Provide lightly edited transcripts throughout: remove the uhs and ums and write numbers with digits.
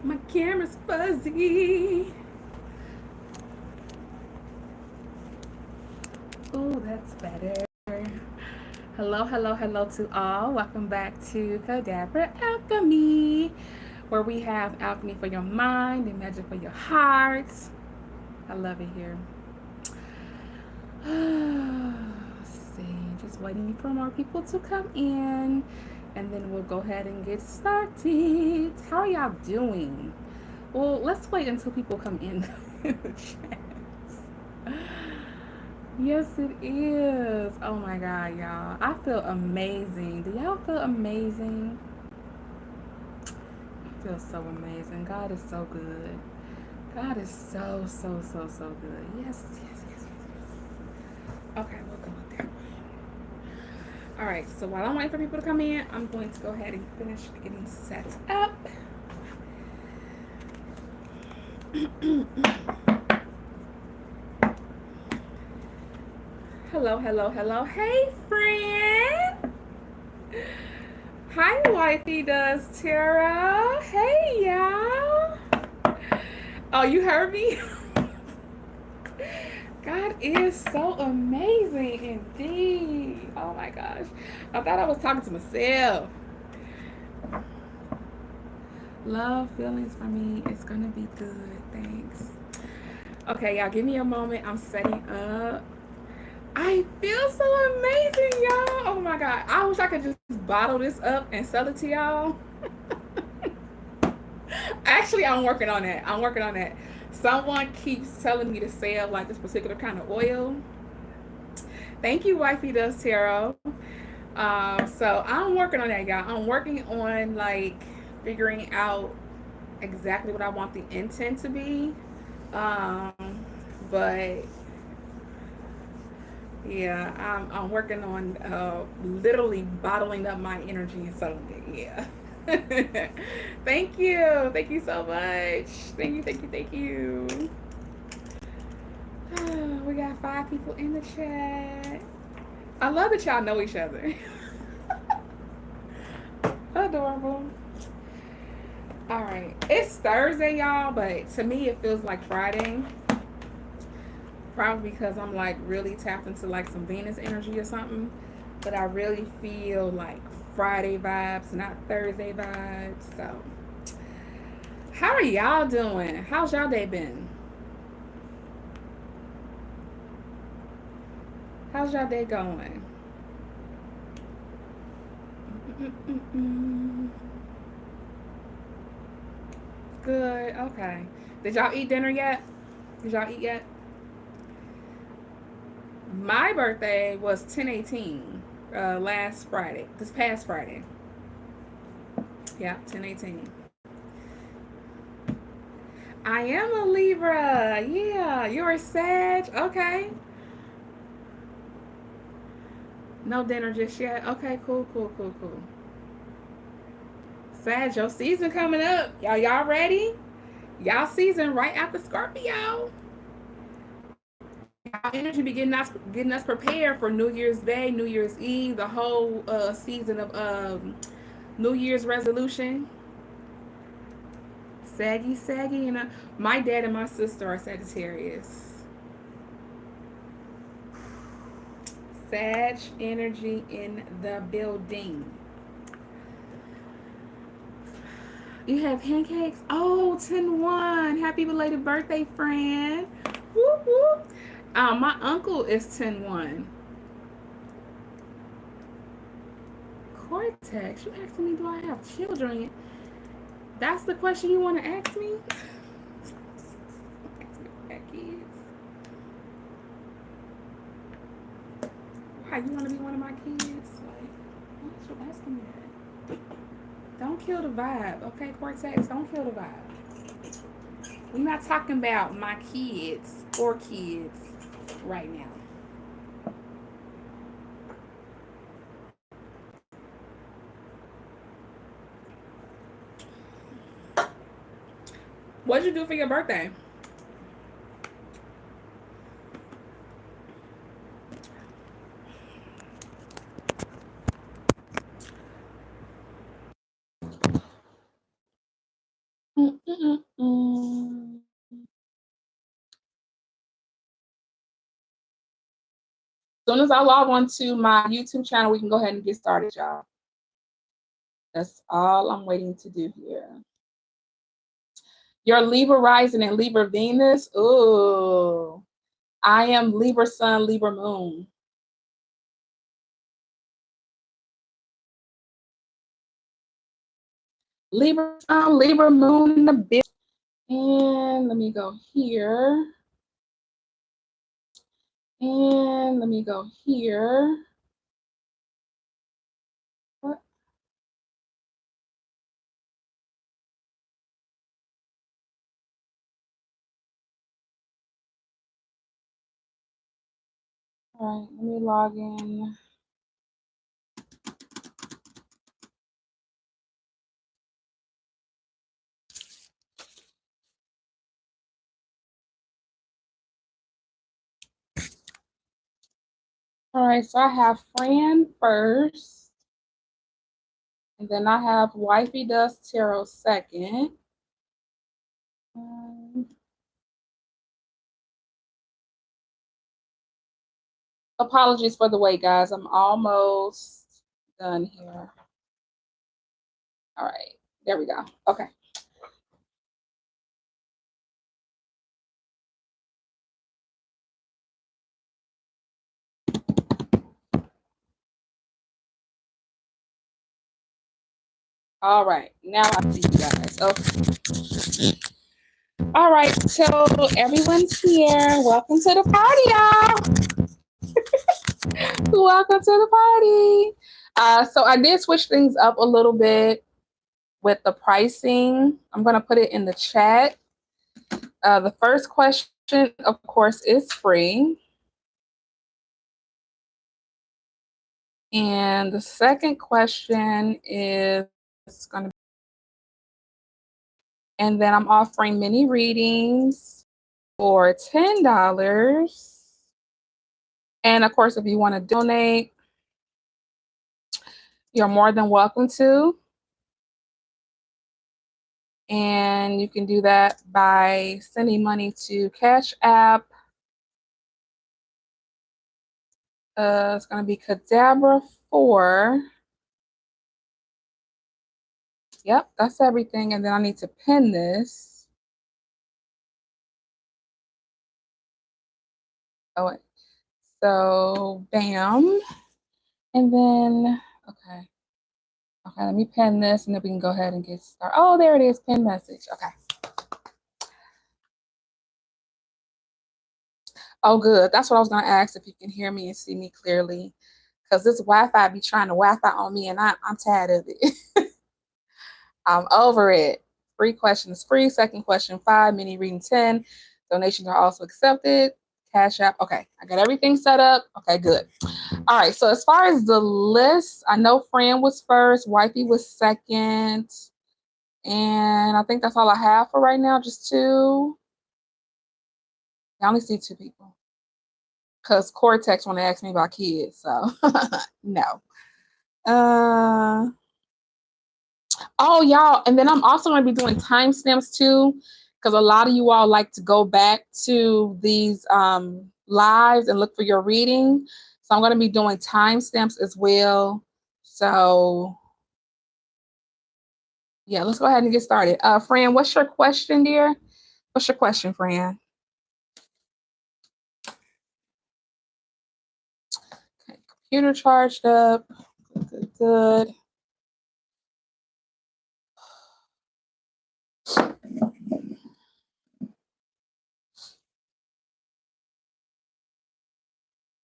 My camera's fuzzy. Oh, that's better. Hello, hello, hello to all. Welcome back to Kadabra Alchemy, where we have alchemy for your mind and magic for your heart. I love it here. Let's see, just waiting for more people to come in, and then we'll go ahead and get started. How are y'all doing? Well, let's wait until people come in the chat. Yes, it is. Oh my God, y'all. I feel amazing. Do y'all feel amazing? I feel so amazing. God is so good. God is so, so, so, so good. Yes, yes, yes, yes, yes. Okay, we'll go with that one. All right, so while I'm waiting for people to come in, I'm going to go ahead and finish getting set up. Hello, hello, hello. Hey, Fran. Hi, Wifey does Tara. Hey, y'all. Oh, you heard me? God is so amazing indeed. Oh my gosh. I thought I was talking to myself. Love feelings for me. It's going to be good. Thanks. Okay, y'all, give me a moment. I'm setting up. I feel so amazing, y'all. Oh my God. I wish I could just bottle this up and sell it to y'all. Actually, I'm working on that. I'm working on that. Someone keeps telling me to sell like this particular kind of oil. Thank you, Wifey Does Tarot. So I'm working on that, y'all. I'm working on like figuring out exactly what I want the intent to be. But yeah, I'm working on literally bottling up my energy and selling it. Yeah. Thank you. Thank you so much. Thank you, thank you, thank you. We got 5 people in the chat. I love that y'all know each other. Adorable. All right. It's Thursday, y'all, but to me it feels like Friday. Probably because I'm like really tapped into like some Venus energy or something. But I really feel like Friday vibes, not Thursday vibes. So, how are y'all doing? How's y'all day been? How's y'all day going? Good. Okay. Did y'all eat dinner yet? Did y'all eat yet? My birthday was 10/18 last Friday. This past Friday. Yeah, 10/18. I am a Libra. Yeah, you're a Sag. Okay. No dinner just yet. Okay, cool, cool, cool, cool. Sag, your season coming up. Y'all ready? Y'all season right after Scorpio. Y'all energy be getting us prepared for New Year's Day, New Year's Eve, the whole season of New Year's resolution. Saggy, saggy, and my dad and my sister are Sagittarius. Sag energy in the building. You have pancakes? Oh, 10/1. Happy belated birthday, Fran. Whoop, whoop. My uncle is 10/1. Cortex, you asking me, do I have children? That's the question you want to ask me? Why, you want to be one of my kids? Like, why are you asking me that? Don't kill the vibe, okay, Cortex? Don't kill the vibe. We're not talking about my kids or kids right now. What'd you do for your birthday? soon as I log on to my YouTube channel, we can go ahead and get started, y'all. That's all I'm waiting to do here. Your Libra rising and Libra Venus. Ooh, I am Libra Sun, Libra Moon. Libra Sun, Libra Moon in the bit. And let me go here. And let me go here. What? All right, let me log in. All right, so I have Fran first. And then I have Wifey Does Tarot second. Apologies for the wait, guys. I'm almost done here. All right, there we go. Okay. All right, now I see you guys. Okay. All right, so everyone's here. Welcome to the party, y'all. Welcome to the party. So I did switch things up a little bit with the pricing. I'm gonna put it in the chat. The first question, of course, is free. And the second question is going to be, and then I'm offering mini readings for $10. And of course, if you want to donate, you're more than welcome to. And you can do that by sending money to Cash App. It's going to be kadabra4. Yep, that's everything. And then I need to pin this. Oh, wait. So, bam. And then, okay. Okay, let me pin this and then we can go ahead and get started. Oh, there it is, pin message. Okay. Oh, good. That's what I was going to ask, if you can hear me and see me clearly. Because this Wi-Fi be trying to Wi-Fi on me and I'm tired of it. I'm over it. Free question is free. Second question, 5. Mini reading, 10. Donations are also accepted. Cash App. Okay, I got everything set up. Okay, good. All right, so as far as the list, I know Fran was first. Wifey was second. And I think that's all I have for right now, just 2. I only see 2 people. Because Cortex want to ask me about kids, so no. Oh, y'all, and then I'm also going to be doing timestamps too, because a lot of you all like to go back to these lives and look for your reading. So I'm going to be doing timestamps as well. So yeah, let's go ahead and get started. Fran, what's your question, dear? What's your question, Fran? Okay, computer charged up. Good, good.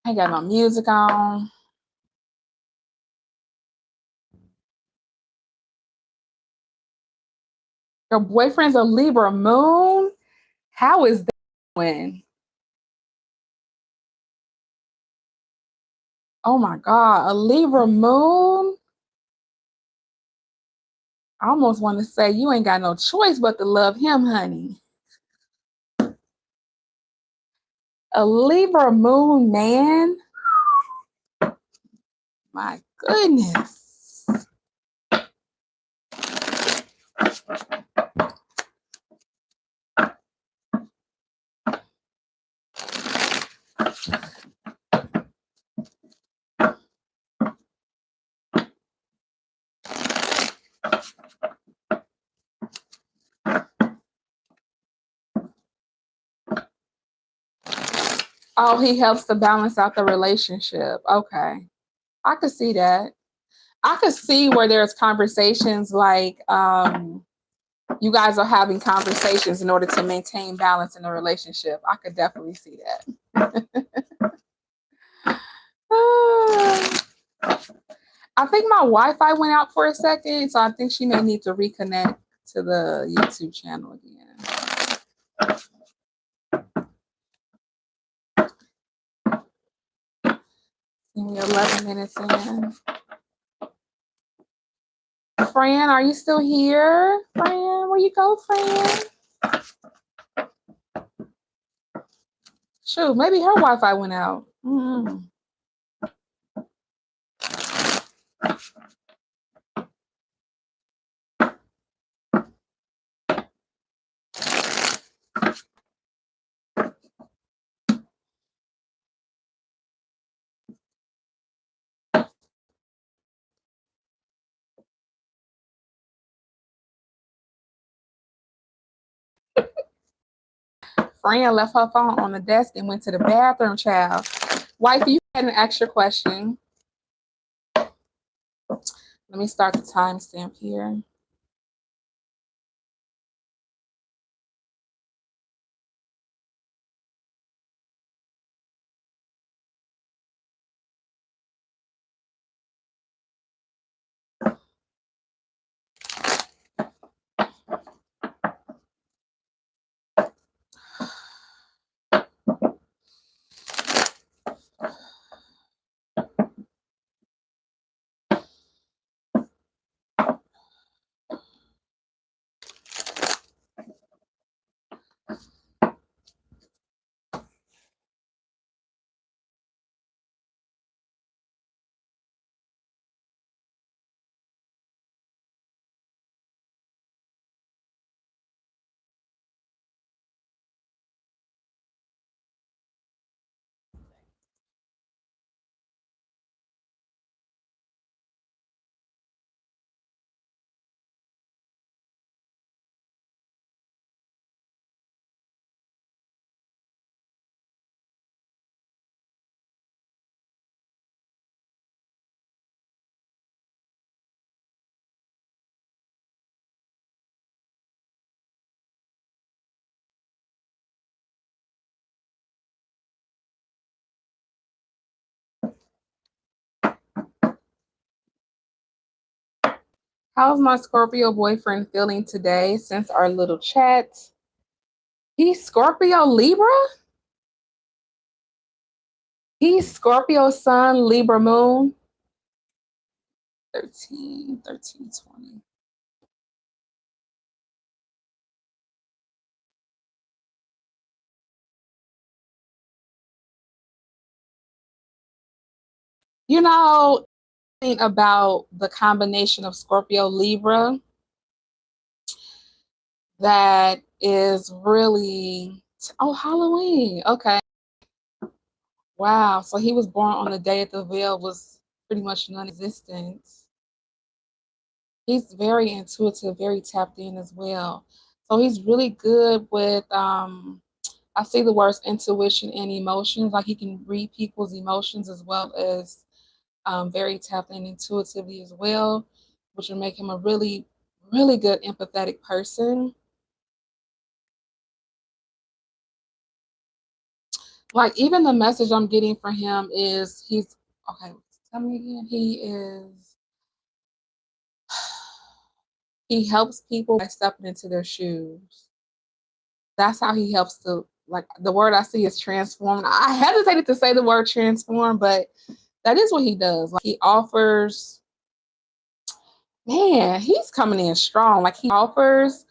I got my music on. Your boyfriend's a Libra moon? How is that going? Oh my God, a Libra moon? I almost want to say you ain't got no choice but to love him, honey. A Libra moon man? My goodness. Oh, he helps to balance out the relationship. Okay. I could see that. I could see where there's conversations like you guys are having conversations in order to maintain balance in the relationship. I could definitely see that. I think my Wi-Fi went out for a second, so I think she may need to reconnect to the YouTube channel again. We're 11 minutes in. Fran, are you still here? Fran, where you go, Fran? Shoot, maybe her Wi-Fi went out. Fran left her phone on the desk and went to the bathroom, child. Wifey, you had an extra question. Let me start the timestamp here. How's my Scorpio boyfriend feeling today since our little chat? He's Scorpio Libra? He's Scorpio Sun, Libra Moon. 13, 20. You know, about the combination of Scorpio Libra that is really Halloween. Okay. Wow. So he was born on the day that the veil was pretty much non-existent. He's very intuitive, very tapped in as well. So he's really good with I see the words intuition and emotions. Like he can read people's emotions as well as very tapped in intuitively as well, which will make him a really, really good empathetic person. Like even the message I'm getting from him is he's okay. Tell me again. He helps people by stepping into their shoes. That's how he helps to, like, the word I see is transform. I hesitated to say the word transform, but that is what he does. Like he offers, man, he's coming in strong. Like he offers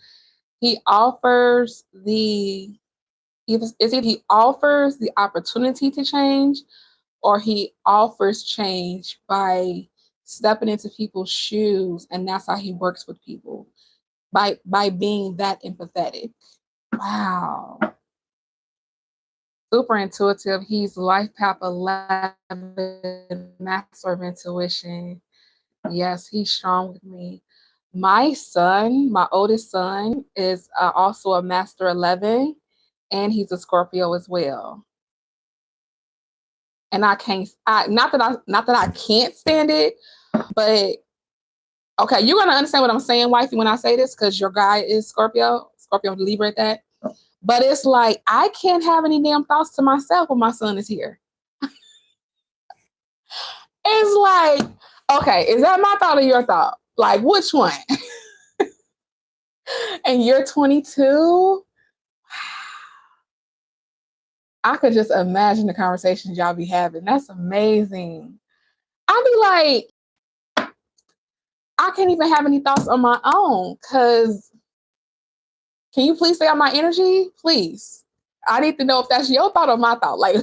the is it he offers the opportunity to change, or he offers change by stepping into people's shoes, and that's how he works with people by being that empathetic. Wow. Super intuitive. He's life path 11, master of intuition. Yes, he's strong with me. My son, my oldest son, is also a Master 11, and he's a Scorpio as well. And I can't, not that I can't stand it, but okay, you're gonna understand what I'm saying, wifey, when I say this, because your guy is Scorpio Libra at that. But it's like I can't have any damn thoughts to myself when my son is here. It's like, okay, is that my thought or your thought? Like, which one? And you're 22. I could just imagine the conversations y'all be having. That's amazing. I'd be like, I can't even have any thoughts on my own. Cause can you please stay on my energy? Please. I need to know if that's your thought or my thought. Like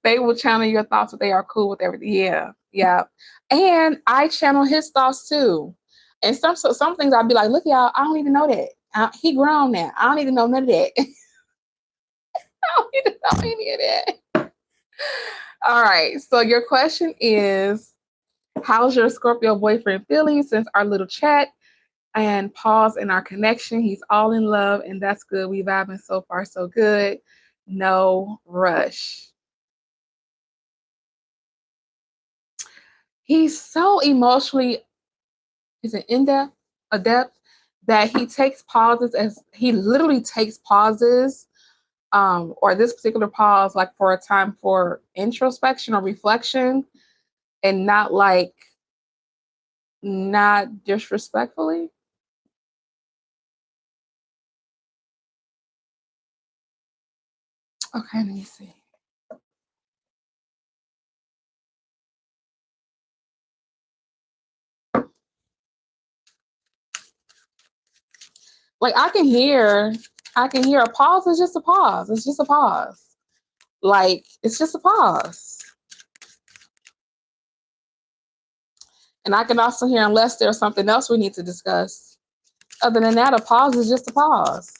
they will channel your thoughts, but they are cool with everything. Yeah. Yeah. And I channel his thoughts too. And some things I'd be like, look, y'all, I don't even know that. He grown now. I don't even know none of that. I don't need to know any of that. All right. So your question is, how's your Scorpio boyfriend feeling since our little chat and pause in our connection? He's all in love, and that's good. We vibing so far, so good. No rush. He's so emotionally, he's an in-depth adept that he takes pauses as he literally takes pauses, or this particular pause like for a time for introspection or reflection, and not like not disrespectfully. Okay, let me see. Like I can hear a pause is just a pause. It's just a pause. Like it's just a pause. And I can also hear unless there's something else we need to discuss. Other than that, a pause is just a pause.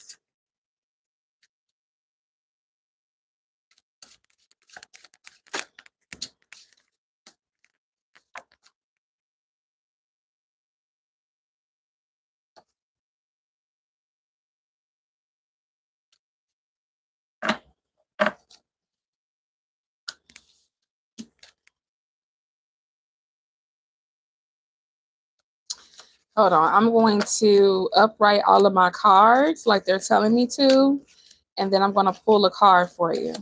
Hold on. I'm going to upright all of my cards like they're telling me to, and then I'm going to pull a card for you.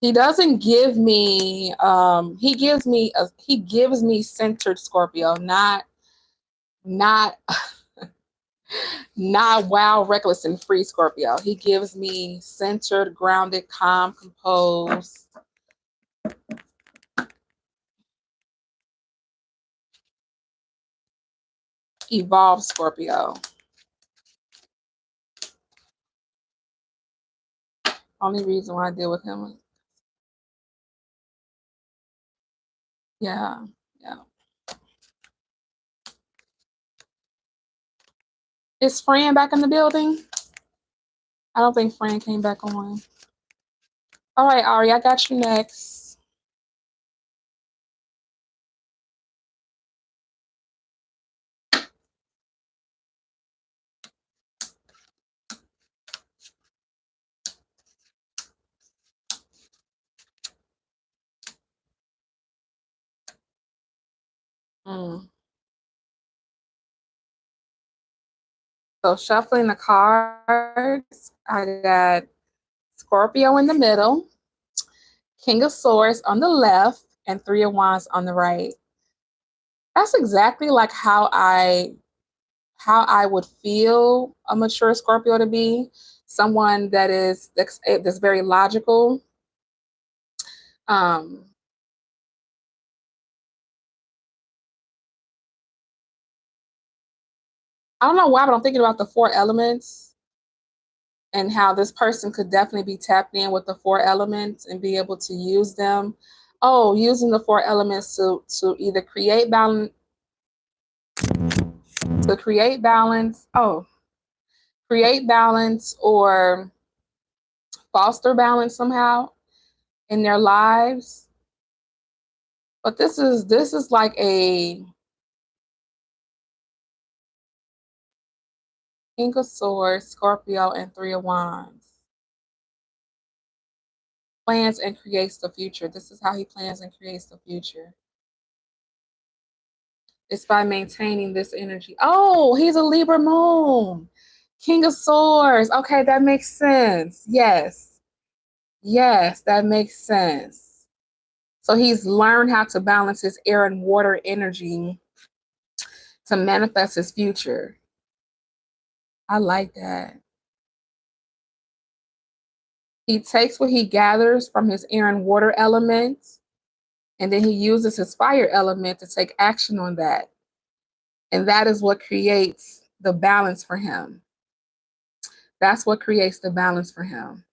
He doesn't give me he gives me centered Scorpio, not not wild, reckless, and free Scorpio. He gives me centered, grounded, calm, composed, evolved Scorpio. Only reason why I deal with him. Yeah, yeah. Is Fran back in the building? I don't think Fran came back on. All right, Ari, I got you next. Mm. So shuffling the cards, I got Scorpio in the middle, King of Swords on the left, and Three of Wands on the right. That's exactly like how I would feel a mature Scorpio to be. Someone that's very logical. Um, I don't know why, but I'm thinking about the four elements and how this person could definitely be tapped in with the four elements and be able to use them. Oh, using the four elements to either create balance. Oh, create balance or foster balance somehow. in their lives. But this is like a King of Swords, Scorpio, and Three of Wands. Plans and creates the future. This is how he plans and creates the future. It's by maintaining this energy. Oh, he's a Libra moon. King of Swords. Okay, that makes sense. Yes. Yes, that makes sense. So he's learned how to balance his air and water energy to manifest his future. I like that. He takes what he gathers from his air and water elements, and then he uses his fire element to take action on that. And that is what creates the balance for him. That's what creates the balance for him.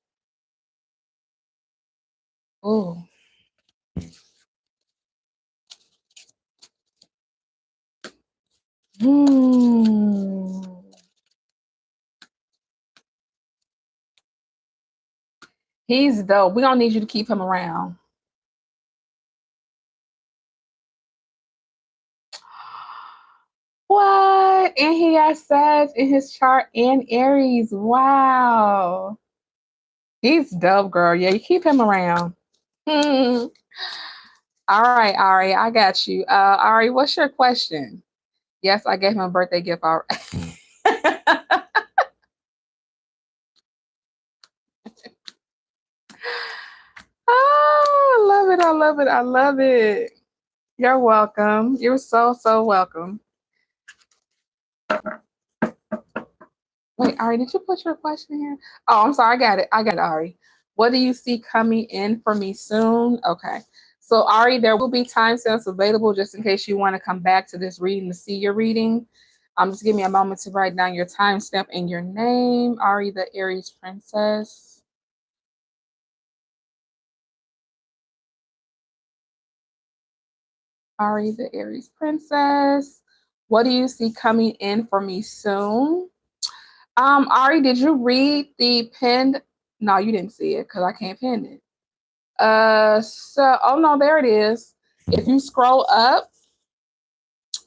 Oh. He's dope. We're gonna need you to keep him around. What? And he has Sag in his chart and Aries. Wow. He's dope, girl. Yeah, you keep him around. All right, Ari, I got you. Ari, what's your question? Yes, I gave him a birthday gift already. Oh, I love it. I love it. I love it. You're welcome. You're so welcome. Wait, Ari, did you put your question here? Oh, I'm sorry. I got it. I got it, Ari. What do you see coming in for me soon? Okay. So, Ari, there will be timestamps available just in case you want to come back to this reading to see your reading. Just give me a moment to write down your timestamp and your name. Ari the Aries Princess. Ari the Aries Princess. What do you see coming in for me soon? Ari, did you read the pinned? No, you didn't see it because I can't pin it. Oh no, there it is. If you scroll up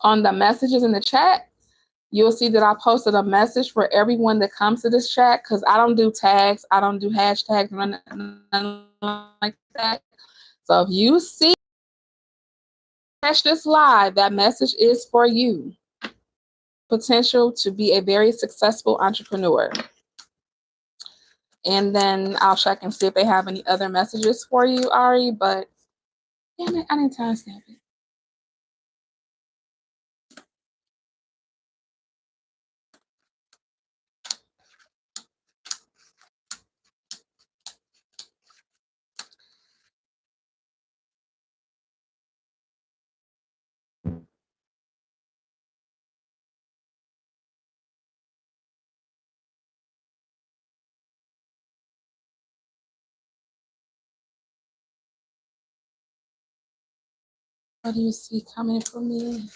on the messages in the chat, you'll see that I posted a message for everyone that comes to this chat because I don't do tags, I don't do hashtags, nothing like that. So if you see catch this live, that message is for you. Potential to be a very successful entrepreneur. And then I'll check and see if they have any other messages for you, Ari. But damn it, I didn't timestamp it. What do you see coming for me?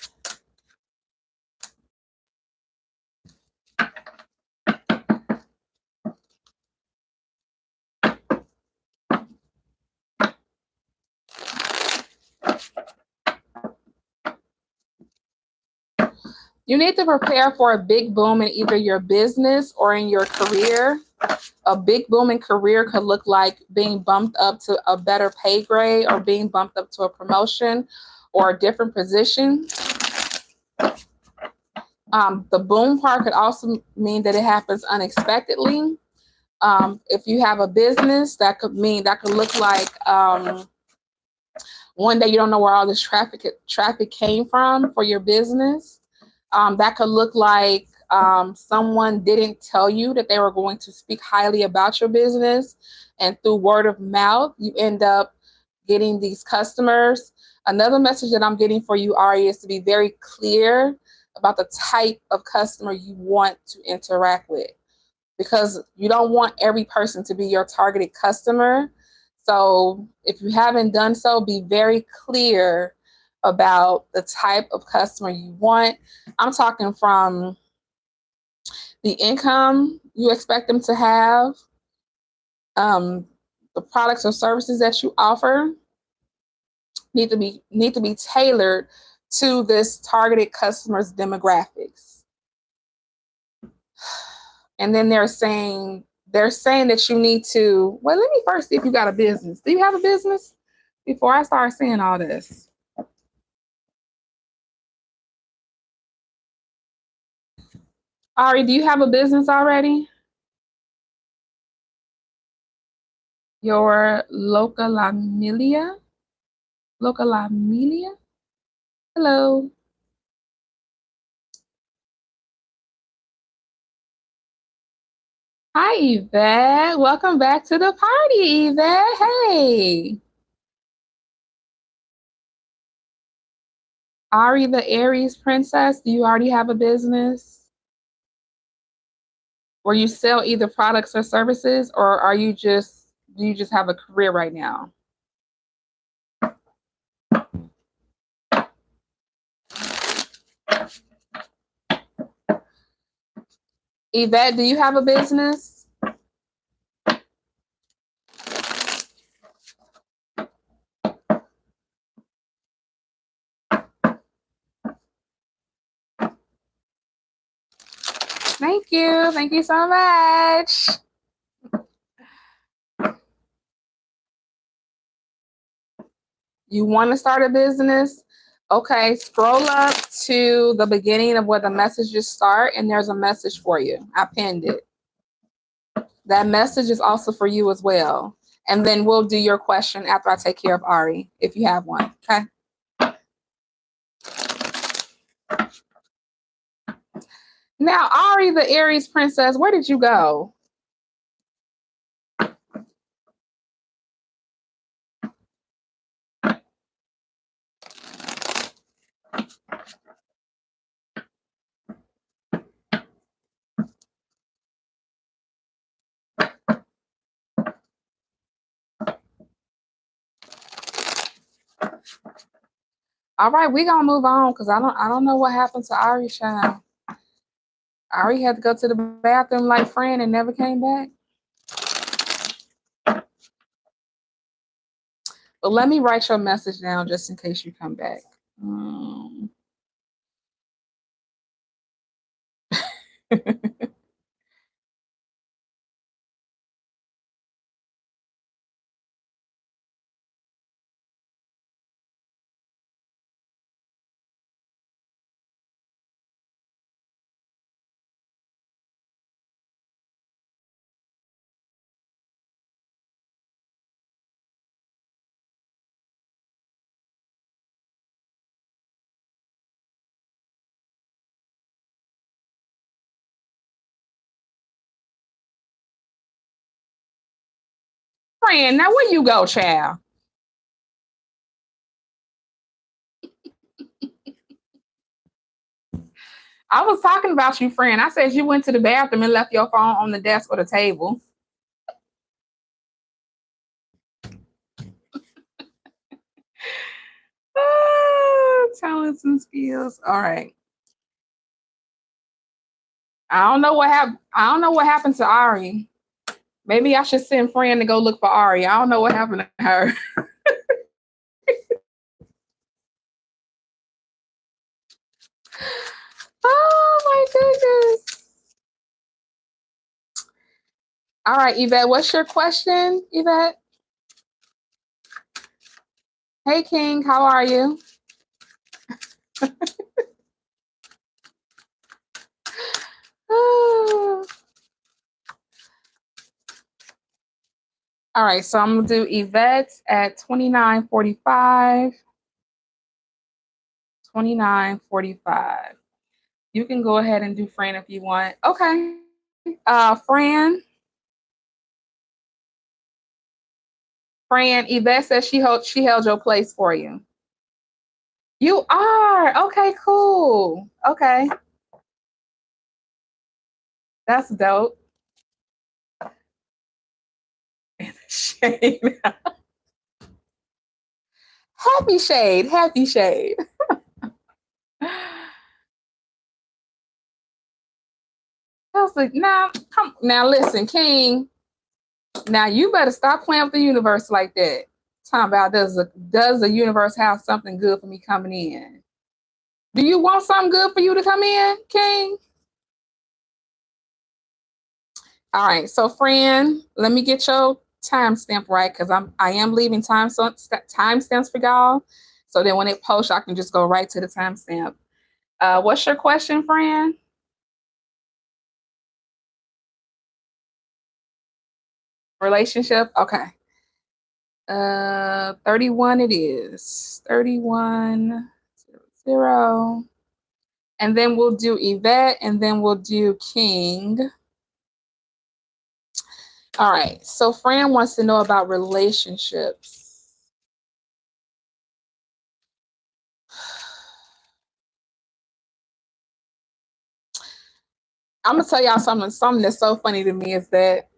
You need to prepare for a big boom in either your business or in your career. A big boom in career could look like being bumped up to a better pay grade or being bumped up to a promotion or a different position. The boom part could also mean that it happens unexpectedly. If you have a business, that could look like one day you don't know where all this traffic came from for your business. That could look like someone didn't tell you that they were going to speak highly about your business, and through word of mouth, you end up getting these customers. Another message that I'm getting for you, Ari, is to be very clear about the type of customer you want to interact with, because you don't want every person to be your targeted customer. So if you haven't done so, be very clear about the type of customer you want. I'm talking from the income you expect them to have, The products or services that you offer need to be tailored to this targeted customer's demographics. And then they're saying that you need to, well, let me first see if you got a business. Do you have a business before I start saying all this? Ari, do you have a business already? Your Localamelia? Localamelia? Hello. Hi, Evette. Welcome back to the party, Evette. Hey. Ari the Aries Princess, do you already have a business? Or you sell either products or services, or do you just have a career right now? Evette, do you have a business? Thank you. Thank you so much. You want to start a business? Okay, scroll up to the beginning of where the messages start, and there's a message for you. I pinned it. That message is also for you as well. And then we'll do your question after I take care of Ari, if you have one. Okay. Now, Ari the Aries Princess, where did you go? All right, we're gonna move on because I don't know what happened to Ari child. Ari had to go to the bathroom like Fran and never came back. But let me write your message down just in case you come back. Fran, now where you go, child? I was talking about you, Fran. I said you went to the bathroom and left your phone on the desk or the table. Talents and skills. All right. I don't know what happened. I don't know what happened to Ari. Maybe I should send Fran to go look for Ari. I don't know what happened to her. Oh my goodness. All right, Evette, what's your question, Evette? Hey, King, how are you? All right, so I'm gonna do Evette at 29:45. 29:45. You can go ahead and do Fran if you want. Okay. Fran. Fran, Evette says she held your place for you. You are. Okay, cool. Okay. That's dope. Shade. Happy shade. Happy shade. I was like, nah, come now listen, King. Now you better stop playing with the universe like that. Talking about does the universe have something good for me coming in? Do you want something good for you to come in, King? All right, so Fran, let me get your timestamp right because I am leaving timestamps for y'all. So then when it posts, I can just go right to the timestamp. What's your question, Fran? Relationship? Okay. 31 it is. 31 0. And then we'll do Evette and then we'll do King. All right. So Fran wants to know about relationships. I'm gonna tell y'all something that's so funny to me is that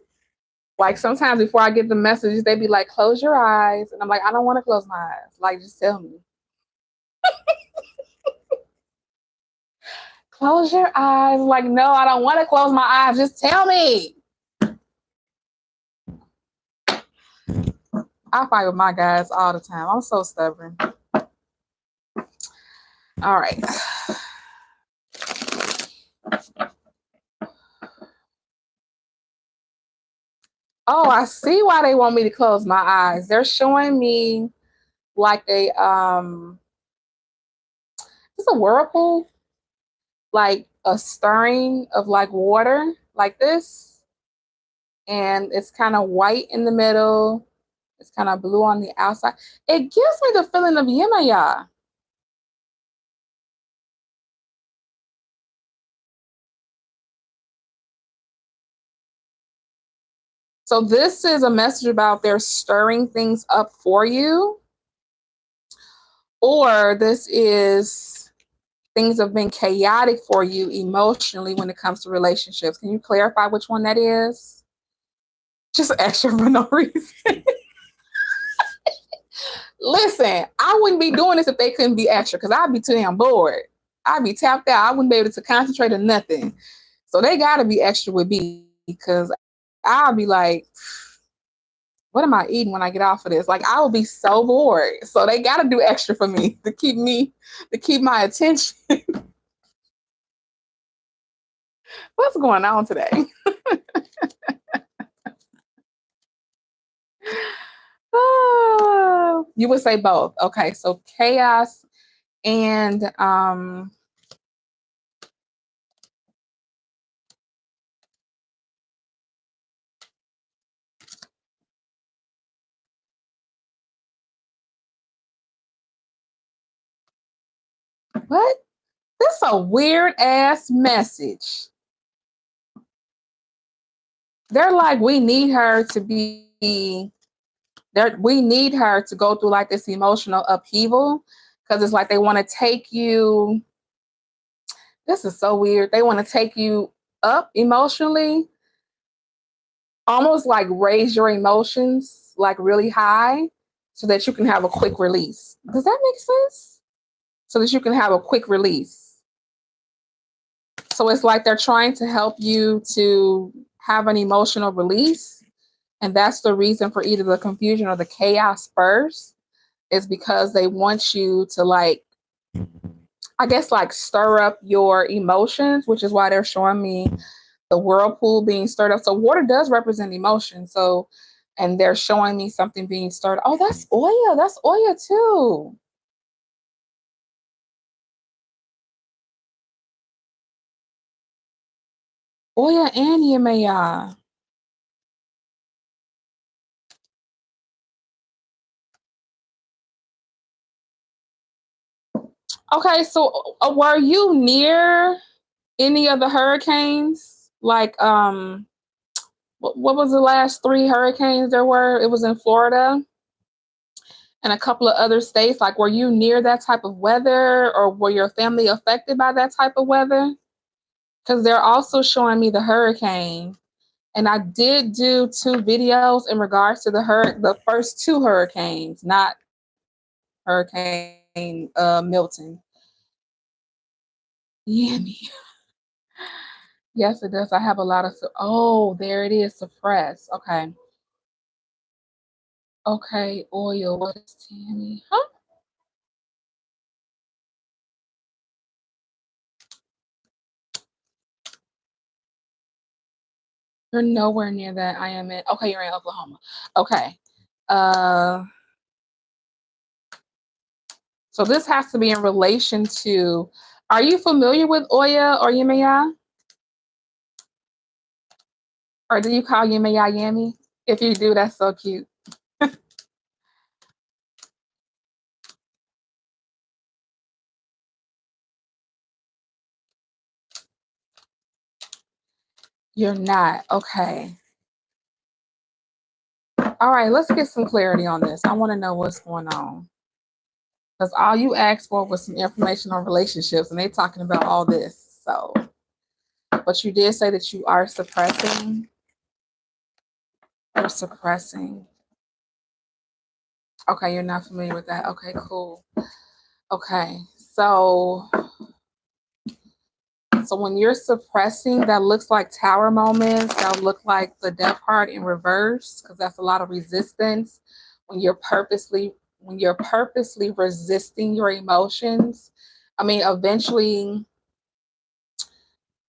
like sometimes before I get the messages, they be like, close your eyes. And I'm like, I don't want to close my eyes. Like, just tell me. Close your eyes. Like, no, I don't want to close my eyes. Just tell me. I fight with my guys all the time. I'm so stubborn. All right. Oh, I see why they want me to close my eyes. They're showing me like it's a whirlpool, like a stirring of like water, like this. And it's kind of white in the middle. It's kind of blue on the outside. It gives me the feeling of Yemaya. So this is a message about they're stirring things up for you, or this is things have been chaotic for you emotionally when it comes to relationships. Can you clarify which one that is? Just extra for no reason. Listen, I wouldn't be doing this if they couldn't be extra because I'd be too damn bored. I'd be tapped out. I wouldn't be able to concentrate on nothing. So they got to be extra with me because I'll be like, what am I eating when I get off of this? Like I will be so bored. So they got to do extra for me, to keep my attention. What's going on today? Oh, you would say both. Okay, so chaos and what? That's a weird ass message. They're like, we need her to be there. We need her to go through like this emotional upheaval because it's like they want to take you. This is so weird. They want to take you up emotionally, almost like raise your emotions like really high so that you can have a quick release. Does that make sense? So that you can have a quick release. So it's like they're trying to help you to have an emotional release. And that's the reason for either the confusion or the chaos first, is because they want you to like, I guess, like stir up your emotions, which is why they're showing me the whirlpool being stirred up. So water does represent emotion. So, and they're showing me something being stirred. Oh, that's Oya. That's Oya too. Oya and Yemaya. Okay, so were you near any of the hurricanes? Like, what was the last three hurricanes there were? It was in Florida and a couple of other states. Like, were you near that type of weather, or were your family affected by that type of weather? Because they're also showing me the hurricane, and I did do two videos in regards to the first two hurricanes, not Hurricane Milton. Yeah, yes, it does. I have a lot of. Oh, there it is. Suppress. Okay. Okay, oil. What is Tammy? Huh? You're nowhere near that. I am in. Okay, you're in Oklahoma. Okay. Uh, so this has to be in relation to. Are you familiar with Oya or Yemaya? Or do you call Yemaya Yami? If you do, that's so cute. You're not. Okay. All right, let's get some clarity on this. I want to know what's going on. Because all you asked for was some information on relationships, and they're talking about all this. So, but you did say that you are suppressing. You're suppressing. Okay, you're not familiar with that. Okay, cool. Okay, so when you're suppressing, that looks like tower moments. That look like the death card in reverse, because that's a lot of resistance. When you're purposely resisting your emotions, I mean, eventually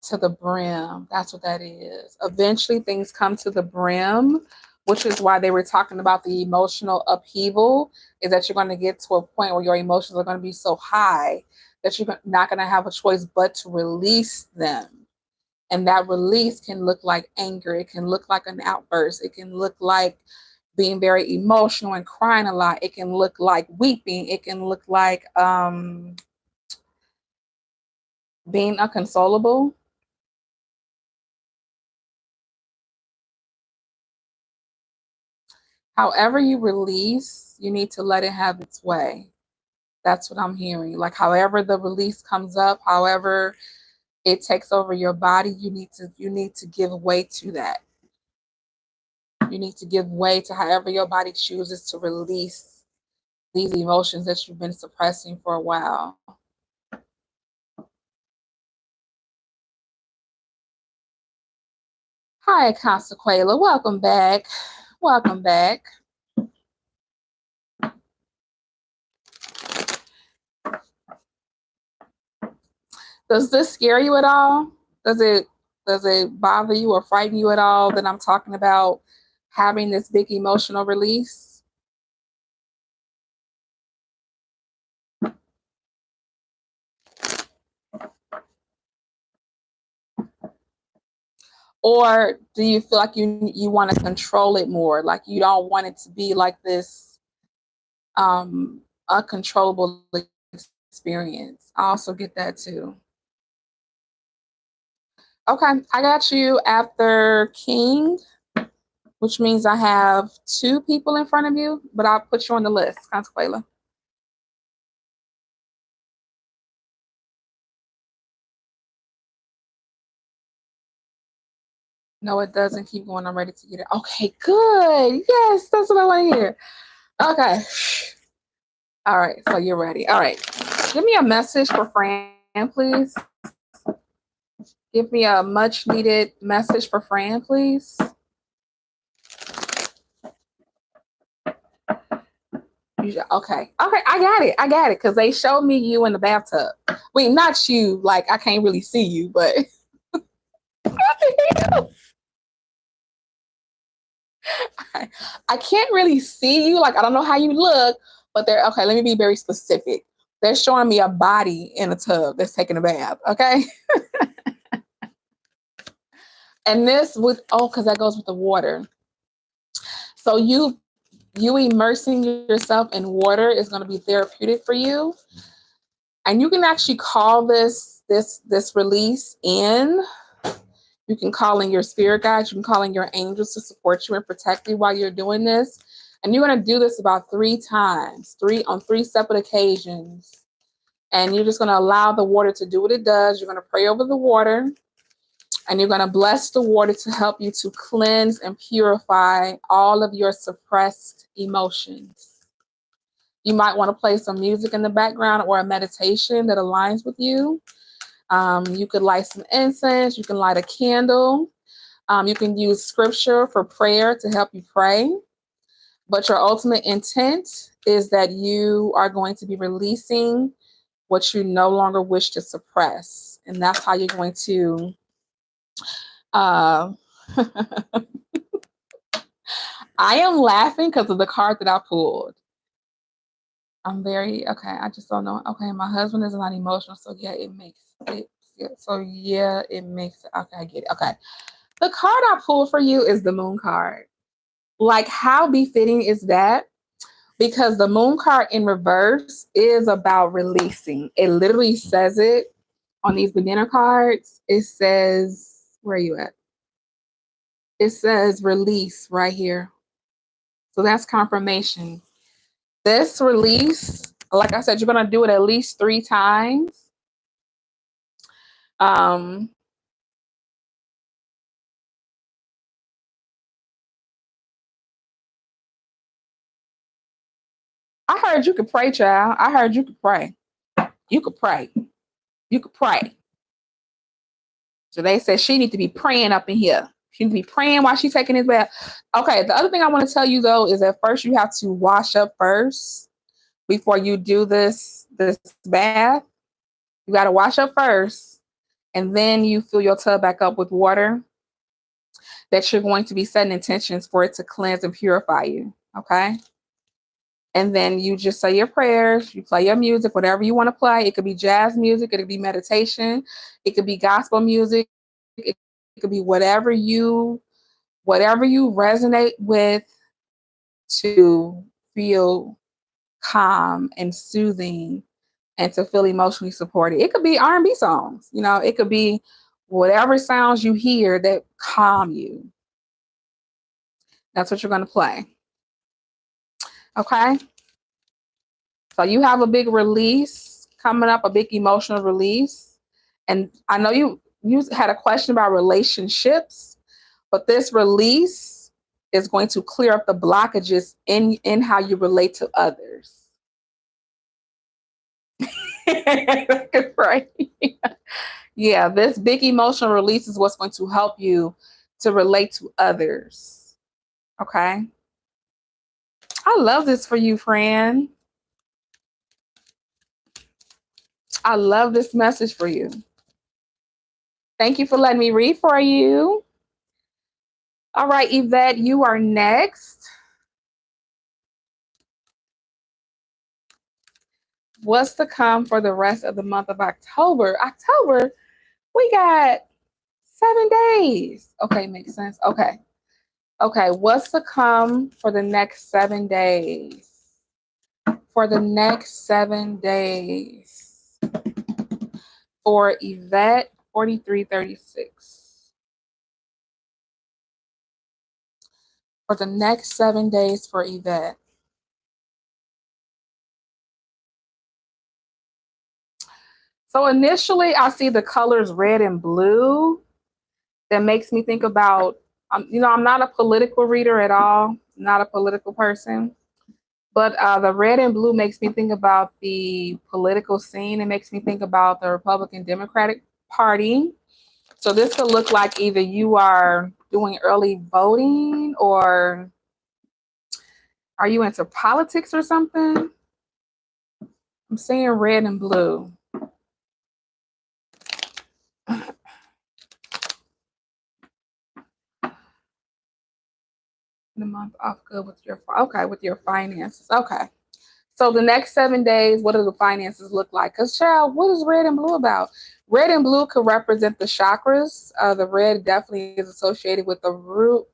to the brim. That's what that is. Eventually, things come to the brim, which is why they were talking about the emotional upheaval. Is that you're going to get to a point where your emotions are going to be so high that you're not going to have a choice but to release them. And that release can look like anger. It can look like an outburst. It can look like being very emotional and crying a lot. It can look like weeping. It can look like being unconsolable. However you release, you need to let it have its way. That's what I'm hearing. Like however the release comes up, however it takes over your body, you need to give way to that. You need to give way to however your body chooses to release these emotions that you've been suppressing for a while. Hi, Consquella. Welcome back. Welcome back. Does this scare you at all? Does it does it bother you or frighten you at all that I'm talking about having this big emotional release? Or do you feel like you want to control it more? Like you don't want it to be like this uncontrollable experience. I also get that too. Okay, I got you after King, which means I have two people in front of you, but I'll put you on the list, Consuela. No, it doesn't. Keep going. I'm ready to get it. Okay, good. Yes, that's what I want to hear. Okay. All right, so you're ready. All right. Give me a message for Fran, please. Give me a much needed message for Fran, please. Okay. Okay, I got it. I got it. Because they showed me you in the bathtub. Wait, not you. Like, I can't really see you, but. I can't really see you. Like, I don't know how you look, but they're okay. Let me be very specific. They're showing me a body in a tub that's taking a bath. Okay. And this with, oh, because that goes with the water. So you immersing yourself in water is going to be therapeutic for you, and you can actually call this release in. You can call in your spirit guides. You can call in your angels to support you and protect you while you're doing this. And you're going to do this about 3 times, three separate occasions. And you're just going to allow the water to do what it does. You're going to pray over the water, and you're going to bless the water to help you to cleanse and purify all of your suppressed emotions. You might want to play some music in the background or a meditation that aligns with you. You could light some incense. You can light a candle. You can use scripture for prayer to help you pray. But your ultimate intent is that you are going to be releasing what you no longer wish to suppress. And that's how you're going to uh, I am laughing because of the card that I pulled. I'm very okay. I just don't know. Okay, my husband is not emotional, so yeah, it makes it. Yeah, so yeah, it makes it. Okay, I get it. Okay, the card I pulled for you is the Moon card. Like, how befitting is that? Because the Moon card in reverse is about releasing. It literally says it on these beginner cards. It says, "Where are you at?" It says release right here. So that's confirmation. This release, like I said, you're gonna do it at least 3 times. Um, I heard you could pray, child. I heard you could pray. You could pray. You could pray. So they said she need to be praying up in here. She need to be praying while she's taking his bath. Okay, the other thing I want to tell you though is that first you have to wash up first before you do this bath. You got to wash up first, and then you fill your tub back up with water that you're going to be setting intentions for it to cleanse and purify you. Okay. And then you just say your prayers, you play your music, whatever you want to play. It could be jazz music, it could be meditation, it could be gospel music, it could be whatever you resonate with to feel calm and soothing and to feel emotionally supported. It could be R&B songs, it could be whatever sounds you hear that calm you. That's what you're going to play. Okay? So you have a big release coming up, a big emotional release. And I know you had a question about relationships, but this release is going to clear up the blockages in how you relate to others. Right. Yeah, this big emotional release is what's going to help you to relate to others. Okay? I love this for you, Fran. I love this message for you. Thank you for letting me read for you. All right, Evette, you are next. What's to come for the rest of the month of October? October, we got 7 days. Okay, makes sense. Okay. Okay, what's to come for the next 7 days? For the next 7 days. For Evette, 4336. For the next 7 days for Evette. So initially, I see the colors red and blue. That makes me think about, I'm not a political reader at all, not a political person, but the red and blue makes me think about the political scene. It makes me think about the Republican Democratic Party. So this could look like either you are doing early voting or are you into politics or something? I'm saying red and blue. The month off good with your finances. Okay. So the next 7 days, what do the finances look like? Because, child, what is red and blue about? Red and blue could represent the chakras. The red definitely is associated with the root.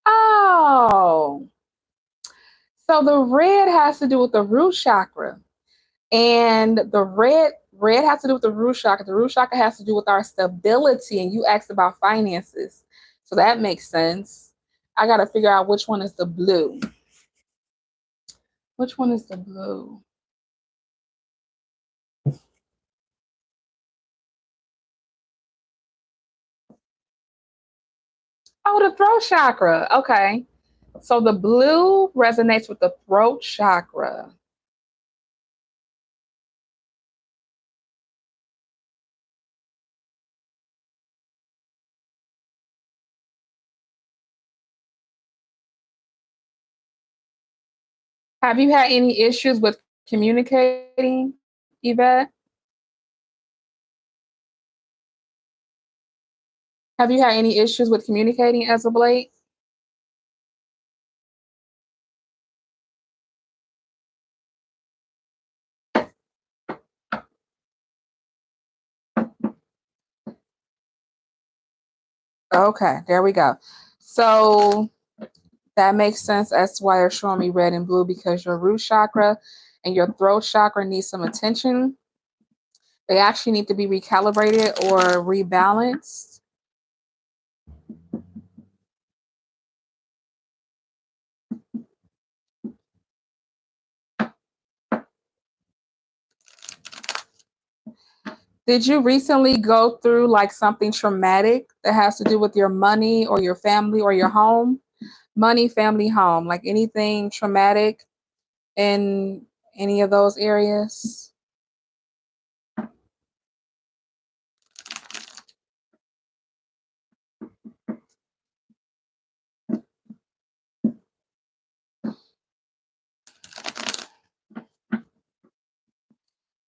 Oh, so the red has to do with the root chakra, and the red has to do with the root chakra. The root chakra has to do with our stability, and you asked about finances, so that makes sense. I got to figure out which one is the blue. Which one is the blue? Oh, the throat chakra. Okay. So the blue resonates with the throat chakra. Have you had any issues with communicating, Yvette? Have you had any issues with communicating as of late? Okay, there we go. So that makes sense. That's why you're showing me red and blue, because your root chakra and your throat chakra need some attention. They actually need to be recalibrated or rebalanced. Did you recently go through like something traumatic that has to do with your money or your family or your home? Money, family, home, like anything traumatic in any of those areas?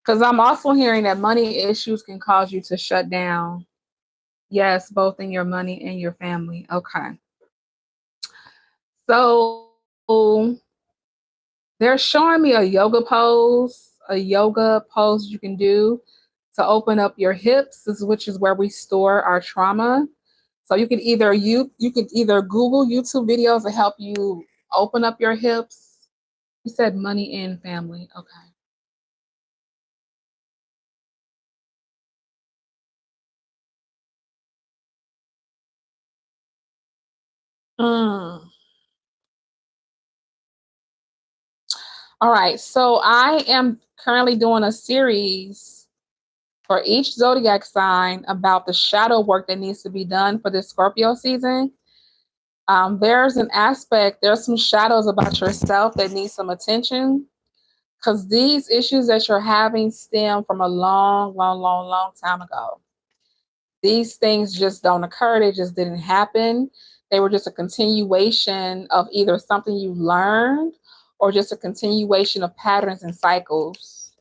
Because I'm also hearing that money issues can cause you to shut down. Yes, both in your money and your family. Okay. So they're showing me a yoga pose you can do to open up your hips, which is where we store our trauma. So you could either Google YouTube videos to help you open up your hips. You said money and family. Okay. Mm. All right. So I am currently doing a series for each zodiac sign about the shadow work that needs to be done for this Scorpio season. There's some shadows about yourself that need some attention, because these issues that you're having stem from a long, long, long, long time ago. These things just don't occur, they just didn't happen. They were just a continuation of either something you learned or just a continuation of patterns and cycles.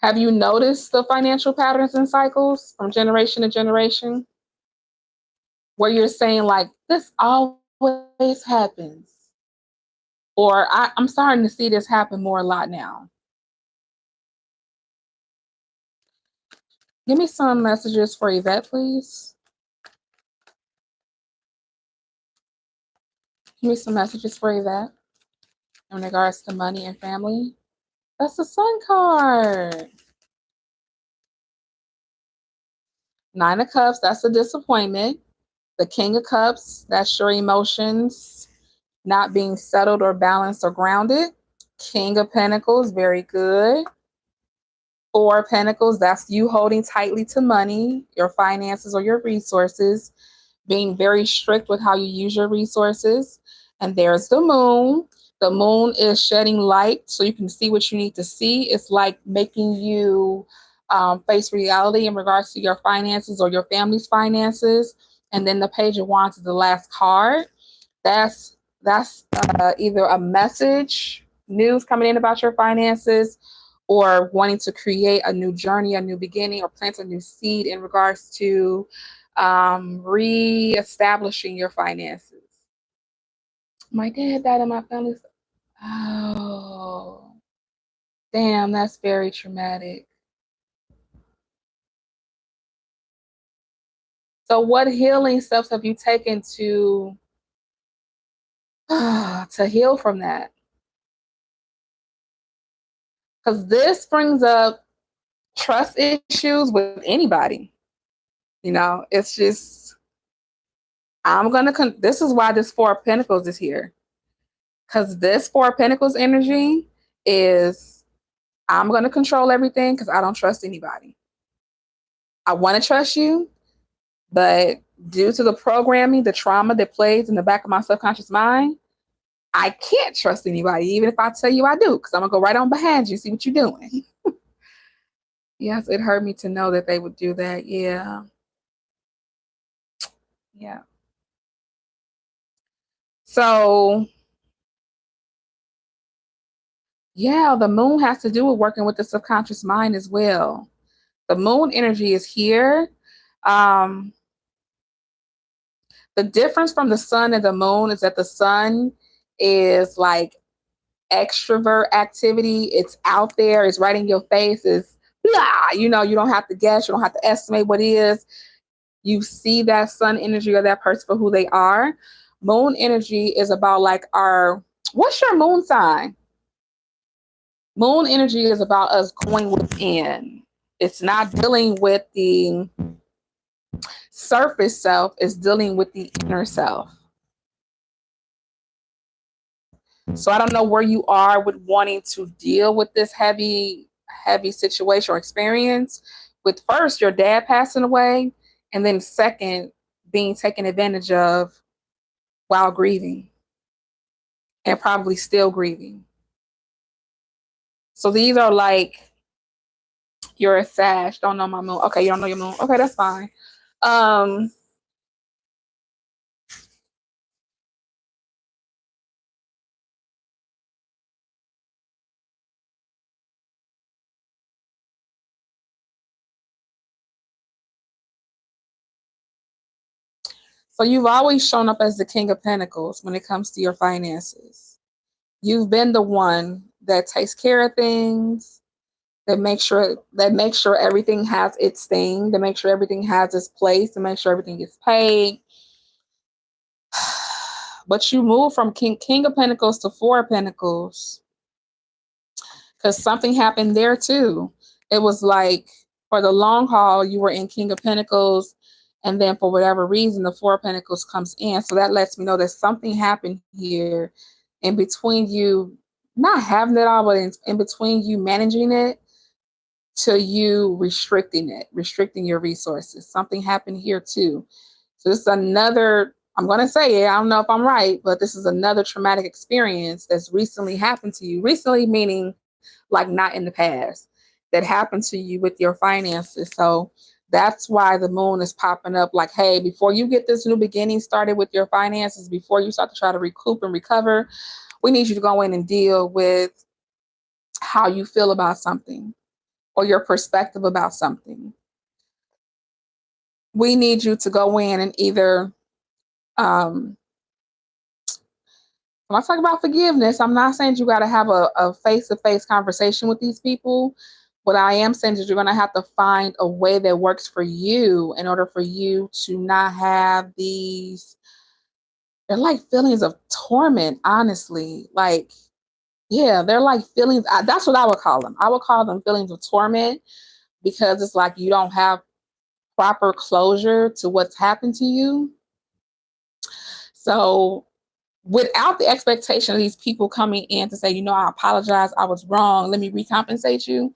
Have you noticed the financial patterns and cycles from generation to generation where you're saying, like, this always happens? Or I'm starting to see this happen more a lot now. Give me some messages for Evette, please. Give me some messages for Evette in regards to money and family. That's the Sun card. Nine of Cups, that's a disappointment. The King of Cups, that's your emotions not being settled or balanced or grounded. King of Pentacles, very good. Four of Pentacles, that's you holding tightly to money, your finances, or your resources, being very strict with how you use your resources. And there's the Moon. The Moon is shedding light so you can see what you need to see. It's like making you face reality in regards to your finances or your family's finances. And then the Page of Wands is the last card. That's either a message, news coming in about your finances, or wanting to create a new journey, a new beginning, or plant a new seed in regards to re-establishing your finances. My dad died in my family. Oh, damn, that's very traumatic. So, what healing steps have you taken to heal from that? Because this brings up trust issues with anybody. It's just this is why this Four of Pentacles is here. Because this Four of Pentacles energy is, I'm gonna control everything because I don't trust anybody. I want to trust you, but due to the programming, the trauma that plays in the back of my subconscious mind, I can't trust anybody, even if I tell you I do, because I'm gonna go right on behind you, see what you're doing. Yes, it hurt me to know that they would do that. Yeah, yeah. So Yeah, the moon has to do with working with the subconscious mind as well. The moon energy is here. Um, the difference from the sun and the moon is that the sun is like extrovert activity. It's out there, it's right in your face, it's blah, you don't have to guess, you don't have to estimate what it is. You see that sun energy or that person for who they are. Moon energy is about like our, what's your moon sign? Moon energy is about us going within. It's not dealing with the surface self, it's dealing with the inner self. So I don't know where you are with wanting to deal with this heavy situation or experience. With first your dad passing away, and then second being taken advantage of while grieving and probably still grieving. So these are like, you're a Sag, don't know my moon. Okay, you don't know your moon. Okay, that's fine. Um, so you've always shown up as the King of Pentacles when it comes to your finances. You've been the one that takes care of things, that makes sure everything has its thing, to make sure everything has its place, to make sure everything gets paid. But you move from King of Pentacles to Four of Pentacles because something happened there too. It was like for the long haul, you were in King of Pentacles, and then for whatever reason, the Four of Pentacles comes in. So that lets me know that something happened here in between you not having it all, but in between you managing it to you restricting your resources. Something happened here too. So this is another, I'm going to say it, I don't know if I'm right, but this is another traumatic experience that's recently happened to you. Recently, meaning like not in the past, that happened to you with your finances. So that's why the moon is popping up like, hey, before you get this new beginning started with your finances, before you start to try to recoup and recover, we need you to go in and deal with how you feel about something or your perspective about something. We need you to go in and either, when I talk about forgiveness, I'm not saying you got to have a face-to-face conversation with these people. What I am saying is you're going to have to find a way that works for you in order for you to not have these, they're like feelings of torment, honestly. Like, yeah, they're like feelings. That's what I would call them. I would call them feelings of torment because it's like you don't have proper closure to what's happened to you. So without the expectation of these people coming in to say, I apologize, I was wrong, let me recompensate you,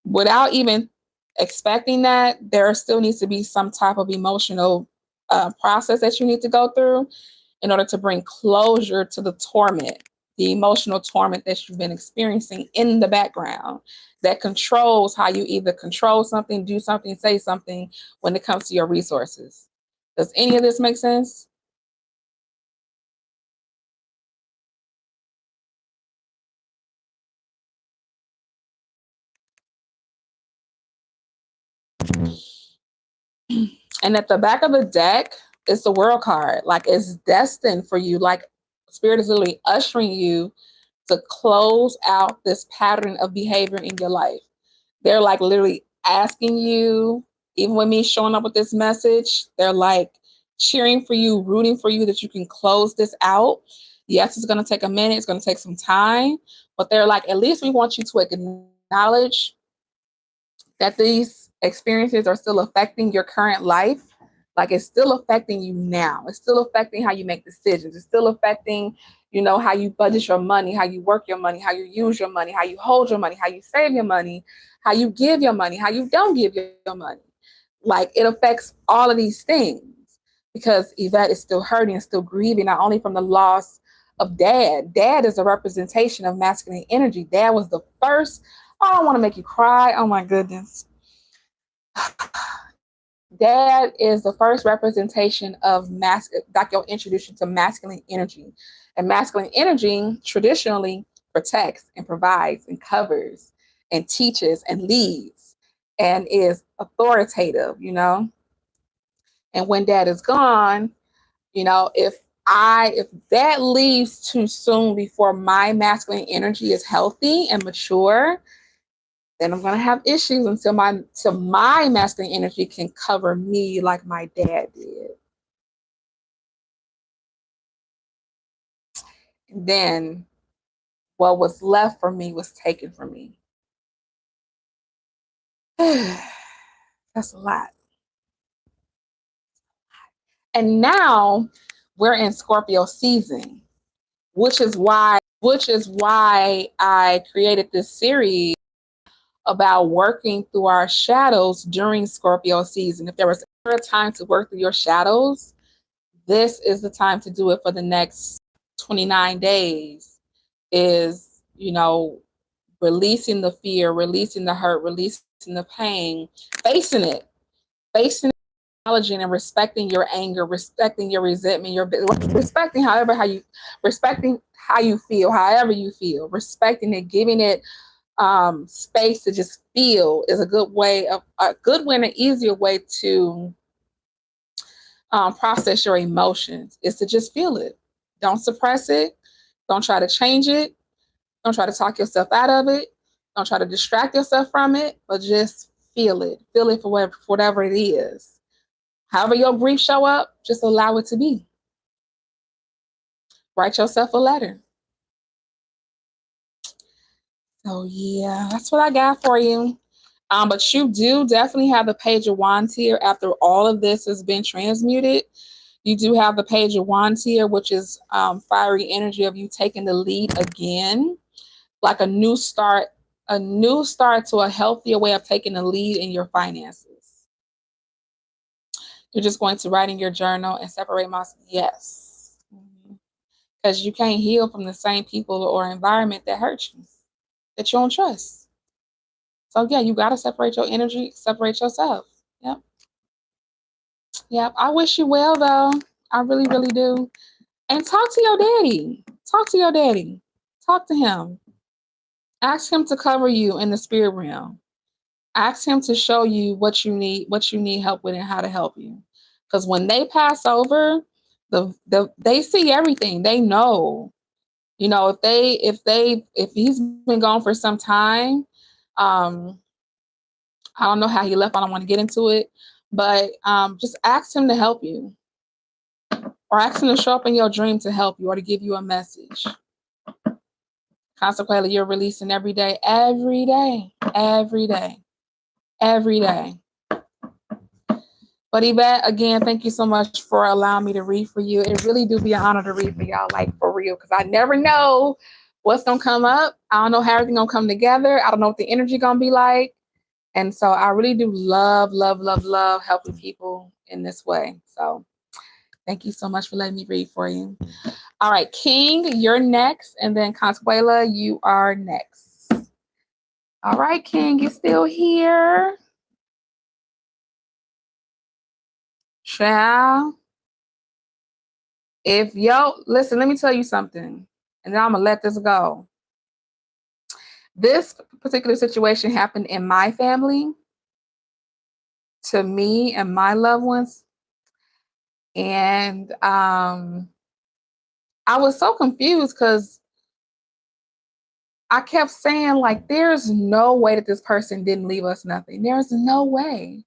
without even expecting that, there still needs to be some type of emotional process that you need to go through in order to bring closure to the torment, the emotional torment that you've been experiencing in the background that controls how you either control something, do something, say something when it comes to your resources. Does any of this make sense? And at the back of the deck is the world card. Like it's destined for you. Like spirit is literally ushering you to close out this pattern of behavior in your life. They're like literally asking you, even with me showing up with this message, they're like cheering for you, rooting for you that you can close this out. Yes, it's going to take a minute, it's going to take some time, but they're like, at least we want you to acknowledge that these experiences are still affecting your current life. Like it's still affecting you now. It's still affecting how you make decisions. It's still affecting, how you budget your money, how you work your money, how you use your money, how you hold your money, how you save your money, how you give your money, how you don't give your money. Like it affects all of these things because Evette is still hurting and still grieving, not only from the loss of dad. Dad is a representation of masculine energy. Dad was the first. I don't want to make you cry. Oh my goodness. Dad is the first representation of like your introduction to masculine energy. And masculine energy traditionally protects and provides and covers and teaches and leads and is authoritative, And when dad is gone, if that leaves too soon before my masculine energy is healthy and mature, then I'm gonna have issues until my masculine energy can cover me like my dad did. And then what was left for me was taken from me. That's a lot. And now we're in Scorpio season, which is why I created this series about working through our shadows during Scorpio season. If there was ever a time to work through your shadows, this is the time to do it for the next 29 days. Is, releasing the fear, releasing the hurt, releasing the pain, facing, acknowledging and respecting your anger, respecting your resentment, respecting respecting how you feel, however you feel, respecting it, giving it space to just feel is a good and an easier way to process your emotions, is to just feel it. Don't suppress it. Don't try to change it. Don't try to talk yourself out of it. Don't try to distract yourself from it, but just feel it. Feel it for whatever it is. However your grief show up, just allow it to be. Write yourself a letter. So yeah, that's what I got for you. But you do definitely have the Page of Wands here after all of this has been transmuted. You do have the Page of Wands here, which is fiery energy of you taking the lead again, like a new start to a healthier way of taking the lead in your finances. You're just going to write in your journal and separate myself. Yes. Because you can't heal from the same people or environment that hurt you, that you don't trust. So yeah, you got to separate your energy, separate yourself. Yep. Yep. I wish you well though. I really, really do. And talk to your daddy. Talk to your daddy. Talk to him. Ask him to cover you in the spirit realm. Ask him to show you what you need help with, and how to help you. Because when they pass over, they see everything. They know. If he's been gone for some time, I don't know how he left. I don't want to get into it, but just ask him to help you, or ask him to show up in your dream to help you, or to give you a message. Consequently, you're releasing every day, every day, every day, every day. But Evette, again, thank you so much for allowing me to read for you. It really do be an honor to read for y'all, like for real, because I never know what's gonna come up. I don't know how everything gonna come together. I don't know what the energy gonna be like. And so I really do love, love, love, love helping people in this way. So thank you so much for letting me read for you. All right, King, you're next. And then Consquella, you are next. All right, King, you still here? Ciao. Listen, let me tell you something. And then I'm going to let this go. This particular situation happened in my family, to me and my loved ones. And I was so confused because I kept saying, like, there's no way that this person didn't leave us nothing. There's no way.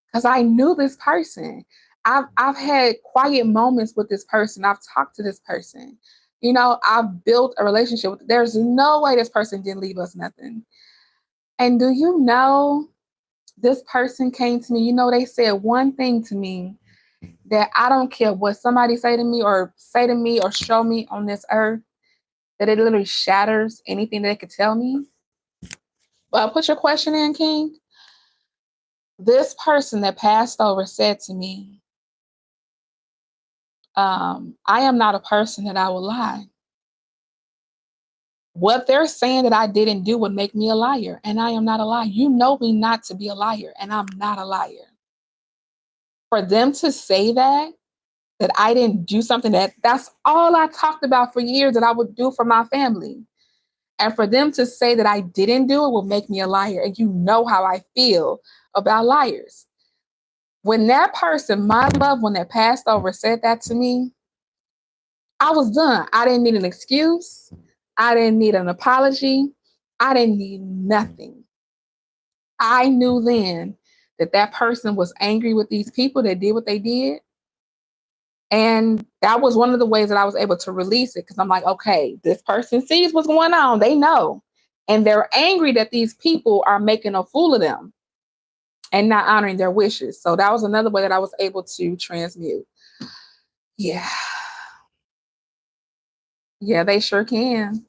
Because I knew this person. I've had quiet moments with this person. I've talked to this person. I've built a relationship with. There's no way this person didn't leave us nothing. And do you know, this person came to me, they said one thing to me that I don't care what somebody say to me or show me on this earth, that it literally shatters anything that they could tell me. Well, put your question in, King. This person that passed over said to me, I am not a person that I will lie. What they're saying that I didn't do would make me a liar, and I am not a liar. You know me not to be a liar, and I'm not a liar. For them to say that I didn't do something that's all I talked about for years that I would do for my family. And for them to say that I didn't do it will make me a liar. And you know how I feel about liars. When that person, my loved one that passed over, said that to me, I was done. I didn't need an excuse. I didn't need an apology. I didn't need nothing. I knew then that that person was angry with these people that did what they did. And that was one of the ways that I was able to release it, because I'm like, okay, this person sees what's going on. They know. And they're angry that these people are making a fool of them and not honoring their wishes. So that was another way that I was able to transmute. Yeah. Yeah, they sure can.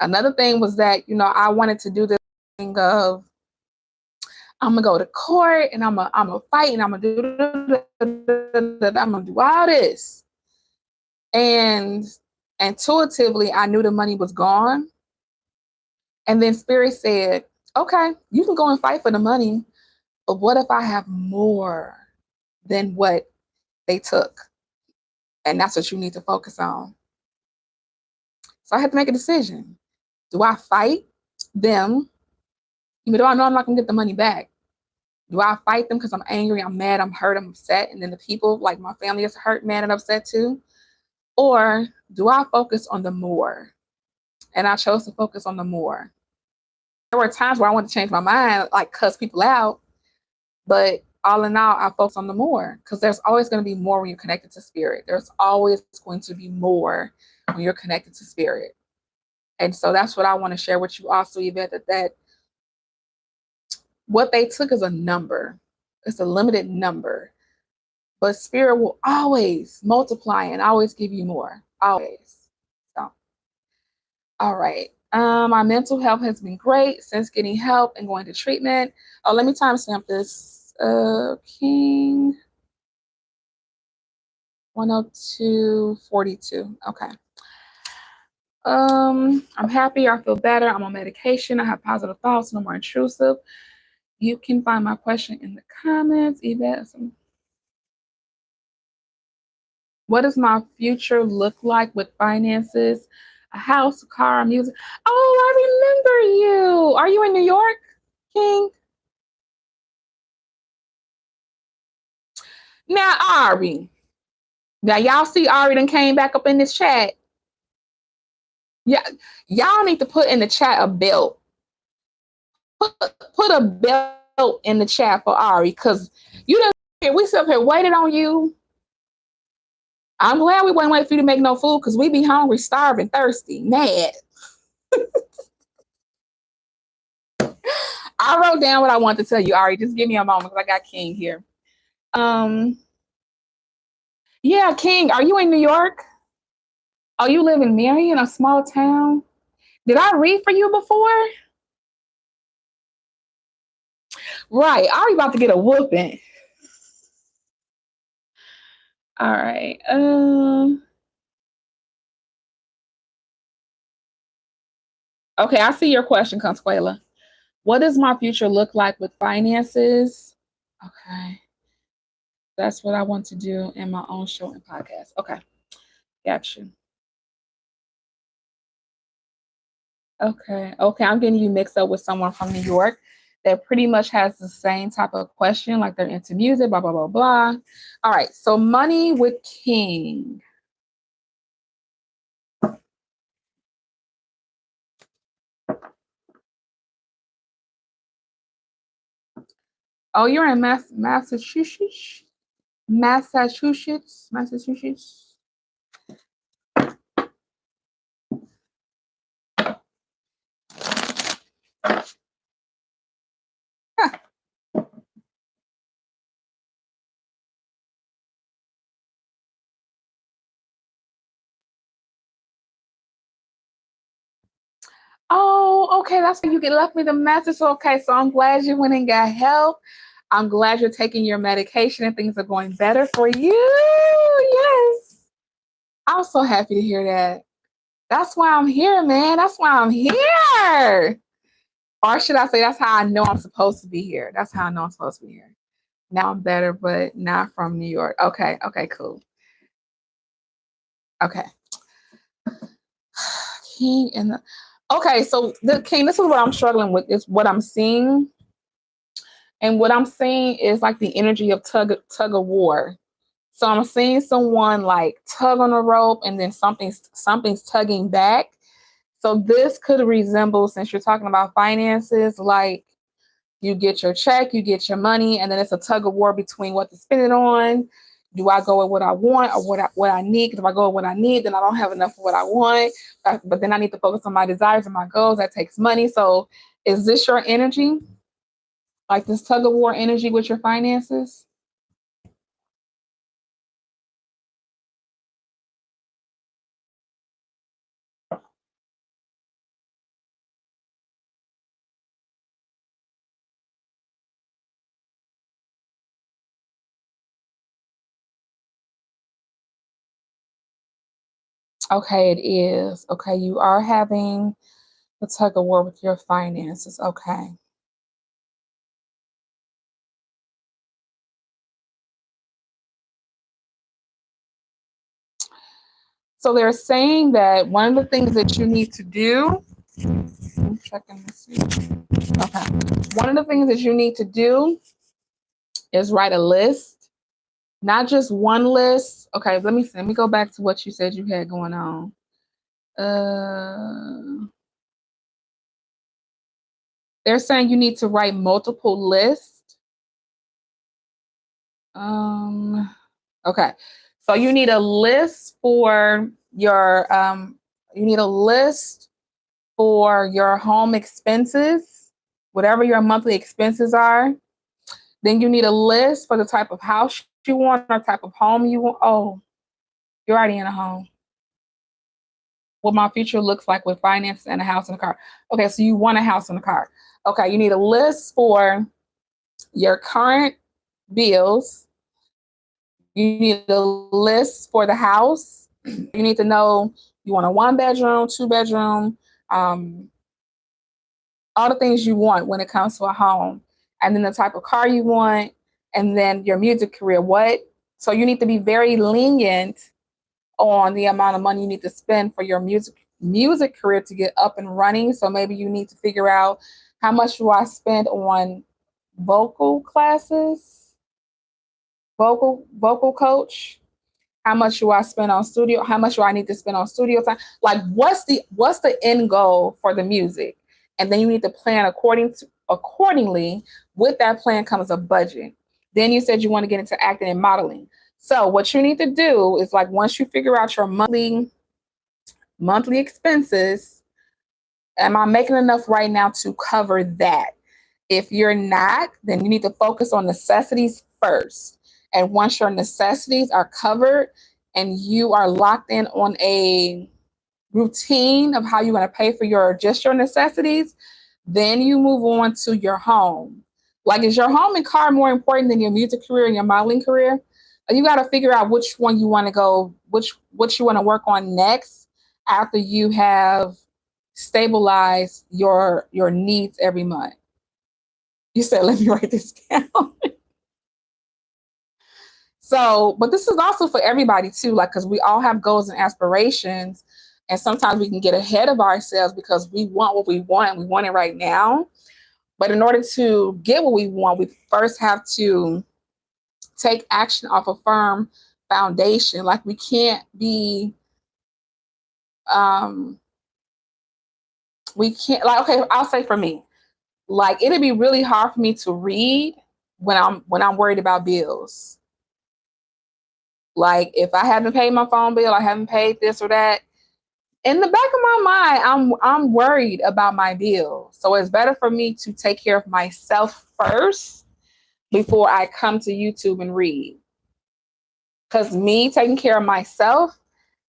Another thing was that, I wanted to do this thing of I'm gonna go to court and I'm gonna fight and I'm gonna do all this. And intuitively, I knew the money was gone. And then Spirit said, okay, you can go and fight for the money, but what if I have more than what they took? And that's what you need to focus on. So I had to make a decision. Do I fight them, even though I know I'm not gonna get the money back? Do I fight them because I'm angry, I'm mad, I'm hurt, I'm upset, and then the people, like my family, is hurt, mad, and upset too? Or do I focus on the more? And I chose to focus on the more. There were times where I wanted to change my mind, like cuss people out, but all in all, I focus on the more, because there's always going to be more when you're connected to spirit. There's always going to be more when you're connected to spirit. And so that's what I want to share with you also, Evette, that what they took is a number. It's a limited number. But spirit will always multiply and always give you more. Always. So, all right. My mental health has been great since getting help and going to treatment. Oh, let me timestamp this. King 102:42. Okay. I'm happy. I feel better. I'm on medication. I have positive thoughts. No more intrusive. You can find my question in the comments. Evette. What does my future look like with finances? A house, a car, music. Oh, I remember you. Are you in New York, King? Now, Ari. Now, y'all see Ari done came back up in this chat. Yeah, y'all need to put in the chat a belt. Put a belt in the chat for Ari, because you done, we sit up here waited on you. I'm glad we wasn't waiting for you to make no food, because we be hungry, starving, thirsty, mad. I wrote down what I wanted to tell you, Ari. Just give me a moment, because I got King here. Yeah, King, are you in New York? Oh, you live in Marion, a small town? Did I read for you before? Right, Ari about to get a whooping. All right. Okay, I see your question, Consquella. What does my future look like with finances? Okay. That's what I want to do in my own show and podcast. Okay. Gotcha. Okay. Okay. I'm getting you mixed up with someone from New York that pretty much has the same type of question, like they're into music, blah, blah, blah, blah. All right. So, money with King. Oh, you're in Massachusetts? Massachusetts? Massachusetts? Huh. Oh, okay. That's why you left me the message. Okay, so I'm glad you went and got help. I'm glad you're taking your medication and things are going better for you. Yes. I'm so happy to hear that. That's why I'm here, man. That's why I'm here. Or should I say, that's how I know I'm supposed to be here. That's how I know I'm supposed to be here. Now I'm better, but not from New York. Okay. Okay, cool. Okay. King and the Okay, so the king, this is what I'm struggling with, is what I'm seeing. And what I'm seeing is like the energy of tug of war. So I'm seeing someone like tug on a rope and then something's tugging back. So this could resemble, since you're talking about finances, like you get your check, you get your money, and then it's a tug of war between what to spend it on. Do I go with what I want or what I need? Because if I go with what I need, then I don't have enough of what I want. But then I need to focus on my desires and my goals. That takes money. So is this your energy? Like this tug of war energy with your finances? Okay, it is. Okay, you are having the tug of war with your finances. Okay. So they're saying that one of the things that you need to do, I'm checking to see. Okay. One of the things that you need to do is write a list, not just one list. Okay, let me go back to what you said you had going on. They're saying you need to write multiple lists. Okay. So you need a list for your home expenses, whatever your monthly expenses are. Then you need a list for the type of house you want or type of home you want. Oh, you're already in a home. What my future looks like with finance and a house and a car. Okay, so you want a house and a car. Okay, you need a list for your current bills. You need a list for the house. You need to know you want a 1 bedroom, 2 bedroom, um, all the things you want when it comes to a home, and then the type of car you want, and then your music career. What? So you need to be very lenient on the amount of money you need to spend for your music career to get up and running. So maybe you need to figure out how much do I spend on vocal classes, vocal coach. How much do I spend on studio? How much do I need to spend on studio time? Like what's the end goal for the music? And then you need to plan accordingly. With that plan comes a budget. Then you said you want to get into acting and modeling. So what you need to do is, like, once you figure out your monthly expenses, am I making enough right now to cover that? If you're not, then you need to focus on necessities first. And once your necessities are covered and you are locked in on a routine of how you're going to pay for your necessities, then you move on to your home. Like, is your home and car more important than your music career and your modeling career? You got to figure out which one you want to go, which you want to work on next after you have stabilized your needs every month. You said, let me write this down. So, but this is also for everybody too, like, because we all have goals and aspirations. And sometimes we can get ahead of ourselves because we want what we want and we want it right now. But in order to get what we want, we first have to take action off a firm foundation. Like, we can't be, um, we can't, like, okay, I'll say for me, like, it'd be really hard for me to read when I'm worried about bills. Like, if I haven't paid my phone bill, I haven't paid this or that. In the back of my mind, I'm worried about my bill. So it's better for me to take care of myself first before I come to YouTube and read. Because me taking care of myself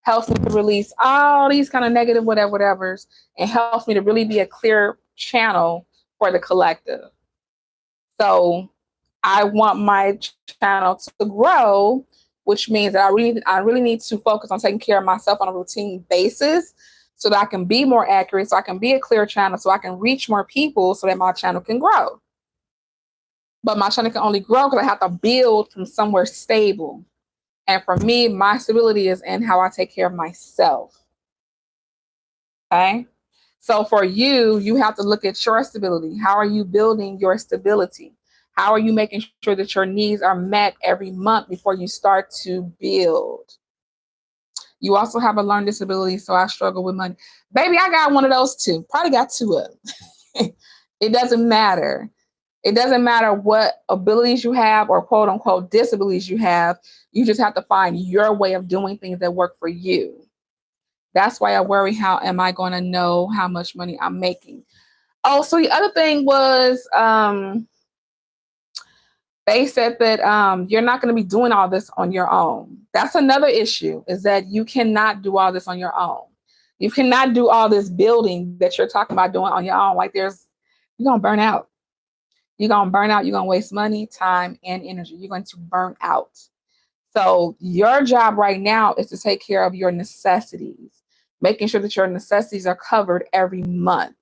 helps me to release all these kind of negative whatever's, and helps me to really be a clear channel for the collective. So I want my channel to grow, which means that I really need to focus on taking care of myself on a routine basis so that I can be more accurate, so I can be a clear channel, so I can reach more people so that my channel can grow. But my channel can only grow because I have to build from somewhere stable. And for me, my stability is in how I take care of myself. Okay. So for you, you have to look at your stability. How are you building your stability? How are you making sure that your needs are met every month before you start to build? You also have a learning disability, so I struggle with money. Baby, I got one of those too. Probably got two of them. It doesn't matter. It doesn't matter what abilities you have or quote unquote disabilities you have. You just have to find your way of doing things that work for you. That's why I worry, how am I going to know how much money I'm making? Oh, so the other thing was they said that you're not going to be doing all this on your own. That's another issue, is that you cannot do all this on your own. You cannot do all this building that you're talking about doing on your own. Like you're going to burn out. You're going to burn out. You're going to waste money, time, and energy. You're going to burn out. So your job right now is to take care of your necessities, making sure that your necessities are covered every month.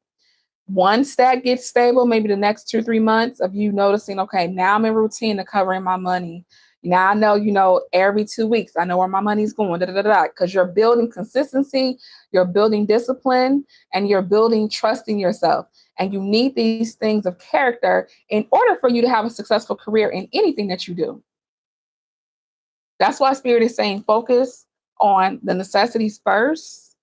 Once that gets stable, maybe the next 2, 3 months of you noticing, okay, now I'm in routine of covering my money. Now I know, every 2 weeks, I know where my money's going, because you're building consistency, you're building discipline, and you're building trust in yourself. And you need these things of character in order for you to have a successful career in anything that you do. That's why Spirit is saying focus on the necessities first.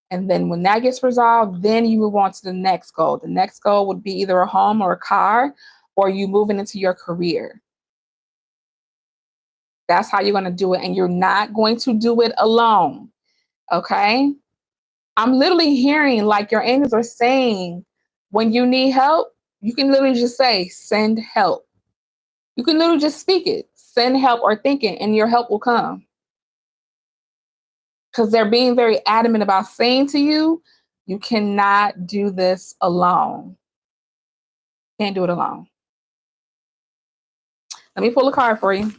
And then when that gets resolved, then you move on to the next goal. The next goal would be either a home or a car, or you moving into your career. That's how you're going to do it. And you're not going to do it alone. Okay? I'm literally hearing like your angels are saying, when you need help, you can literally just say, send help. You can literally just speak it, send help or think it, and your help will come. Because they're being very adamant about saying to you, you cannot do this alone. Can't do it alone. Let me pull a card for you.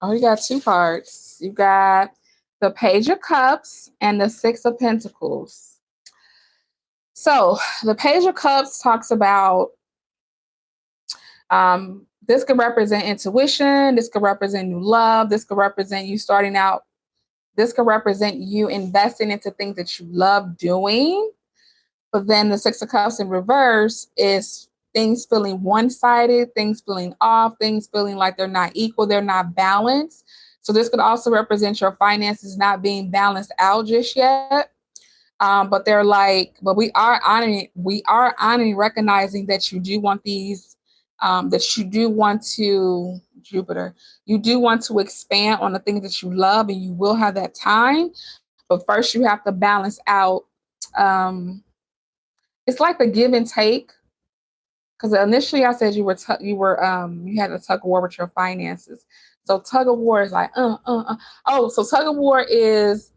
Oh, you got two cards. You got the Page of Cups and the Six of Pentacles. So the Page of Cups talks about this could represent intuition. This could represent new love. This could represent you starting out. This could represent you investing into things that you love doing. But then the Six of Cups in reverse is things feeling one-sided, things feeling off, things feeling like they're not equal, they're not balanced. So this could also represent your finances not being balanced out just yet. But they're like, but we are honoring, recognizing that you do want these, that you do want to, Jupiter, you do want to expand on the things that you love, and you will have that time. But first you have to balance out. It's like the give and take. Because initially I said you had a tug of war with your finances. So tug of war is like, Oh, so tug of war is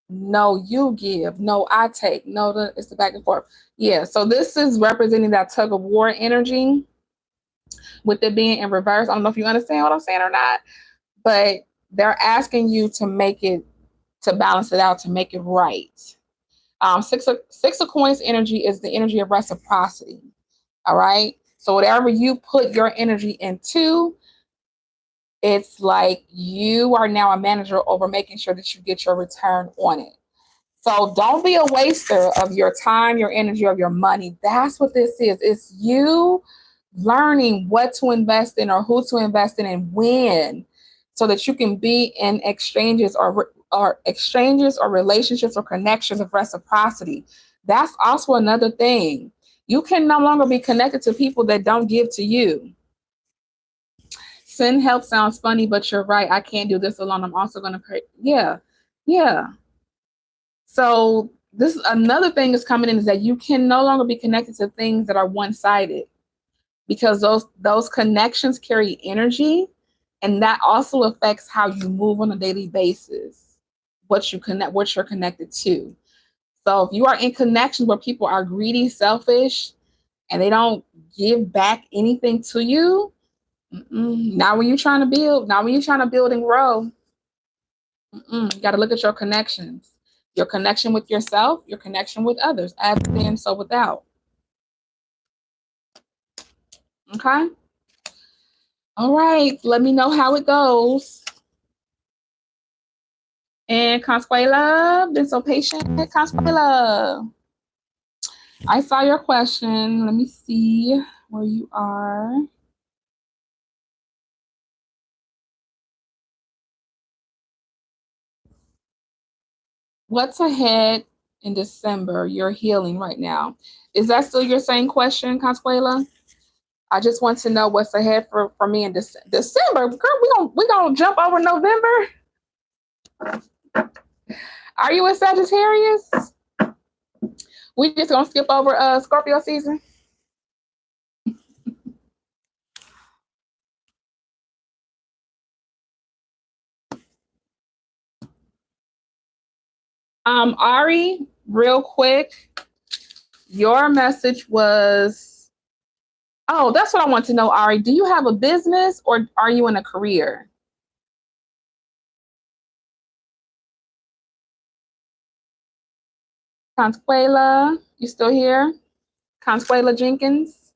no, you give, no, I take, no, it's the back and forth. Yeah, so this is representing that tug of war energy with it being in reverse. I don't know if you understand what I'm saying or not, but they're asking you to make it, to balance it out, to make it right. Six of Coins energy is the energy of reciprocity. All right. So whatever you put your energy into, it's like you are now a manager over making sure that you get your return on it. So don't be a waster of your time, your energy, of your money. That's what this is. It's you learning what to invest in or who to invest in and when, so that you can be in exchanges or relationships or connections of reciprocity. That's also another thing. You can no longer be connected to people that don't give to you. Send help sounds funny, but you're right. I can't do this alone. I'm also going to pray. Yeah. Yeah. So this another thing is coming in, is that you can no longer be connected to things that are one-sided, because those connections carry energy, and that also affects how you move on a daily basis, what you're connected to. So if you are in connections where people are greedy, selfish, and they don't give back anything to you, not when you're trying to build, not when you're trying to build and grow. You got to look at your connections, your connection with yourself, your connection with others, as within, so without. Okay. All right. Let me know how it goes. And Consquella, been so patient. Consquella, I saw your question. Let me see where you are. What's ahead in December? You're healing right now. Is that still your same question, Consquella? I just want to know what's ahead for me in December. Girl, we gonna jump over November. Are you a Sagittarius? We just gonna skip over Scorpio season. Ari, real quick, your message was, oh, that's what I want to know, Ari. Do you have a business or are you in a career? Consquella, you still here? Consquella Jenkins?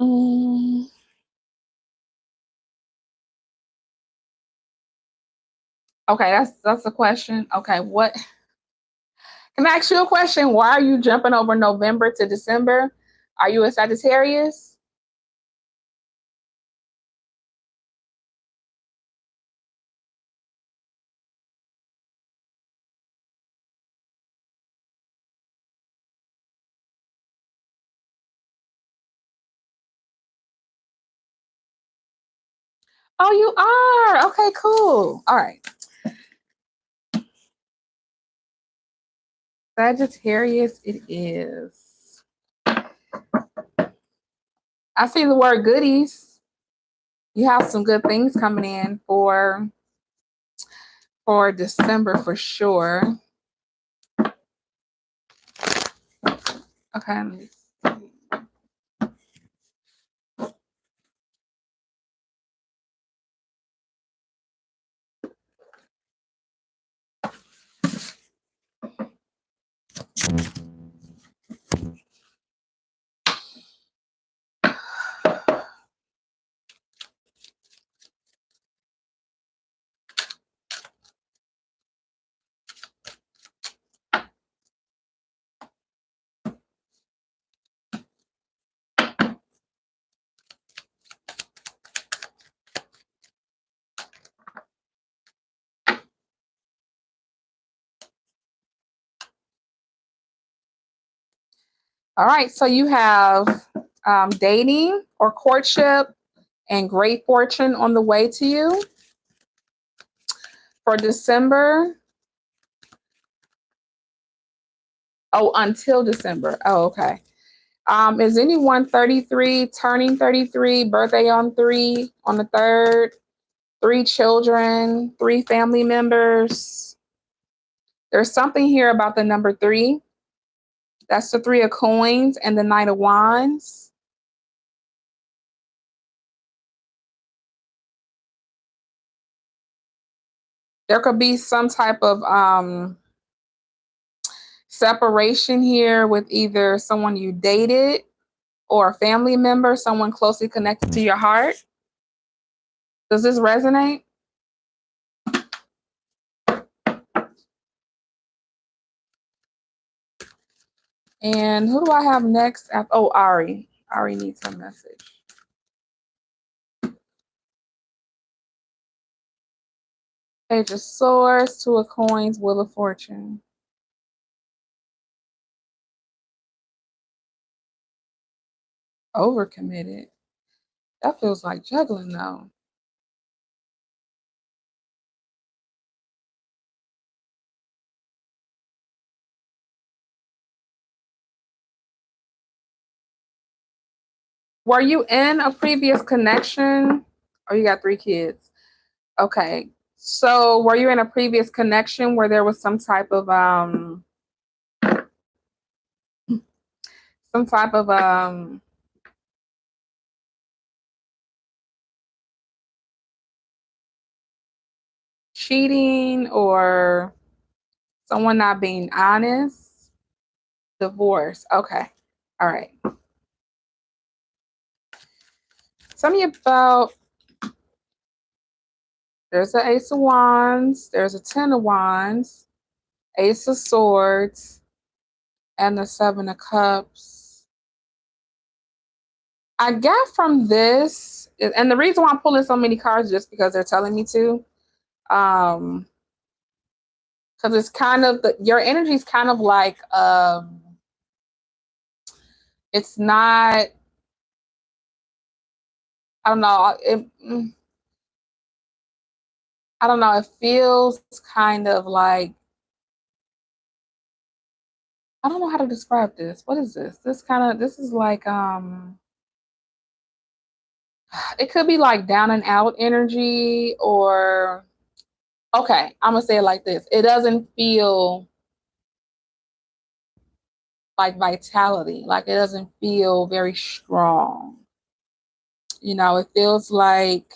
Mm. Okay, that's a question. Okay, what can I ask you a question? Why are you jumping over November to December? Are you a Sagittarius? Oh, you are. Okay, cool. All right. Sagittarius it is. I see the word goodies. You have some good things coming in for December for sure. Okay. All right. So you have dating or courtship and great fortune on the way to you for December. Oh, until December. Oh, okay. Is anyone 33, turning 33, birthday on 3, on the 3rd, 3 children, 3 family members? There's something here about the number 3. That's the 3 of coins and the Knight of Wands. There could be some type of separation here with either someone you dated or a family member, someone closely connected to your heart. Does this resonate? And who do I have next? Oh, Ari. Ari needs a message. Page of Swords, 2 of Coins, Wheel of Fortune. Overcommitted. That feels like juggling, though. Were you in a previous connection? Oh, you got 3 kids. Okay. So, were you in a previous connection where there was some type of cheating or someone not being honest? Divorce. Okay. All right. Tell me about, there's an Ace of Wands, there's a Ten of Wands, Ace of Swords, and the Seven of Cups. I got from this, and the reason why I'm pulling so many cards is just because they're telling me to. Um, because it's kind of your energy is kind of like it's not, I don't know, I don't know, it feels kind of like, I don't know how to describe this. What is this? This is like it could be like down and out energy, or okay, I'm gonna say it like this. It doesn't feel like vitality. Like it doesn't feel very strong. It feels like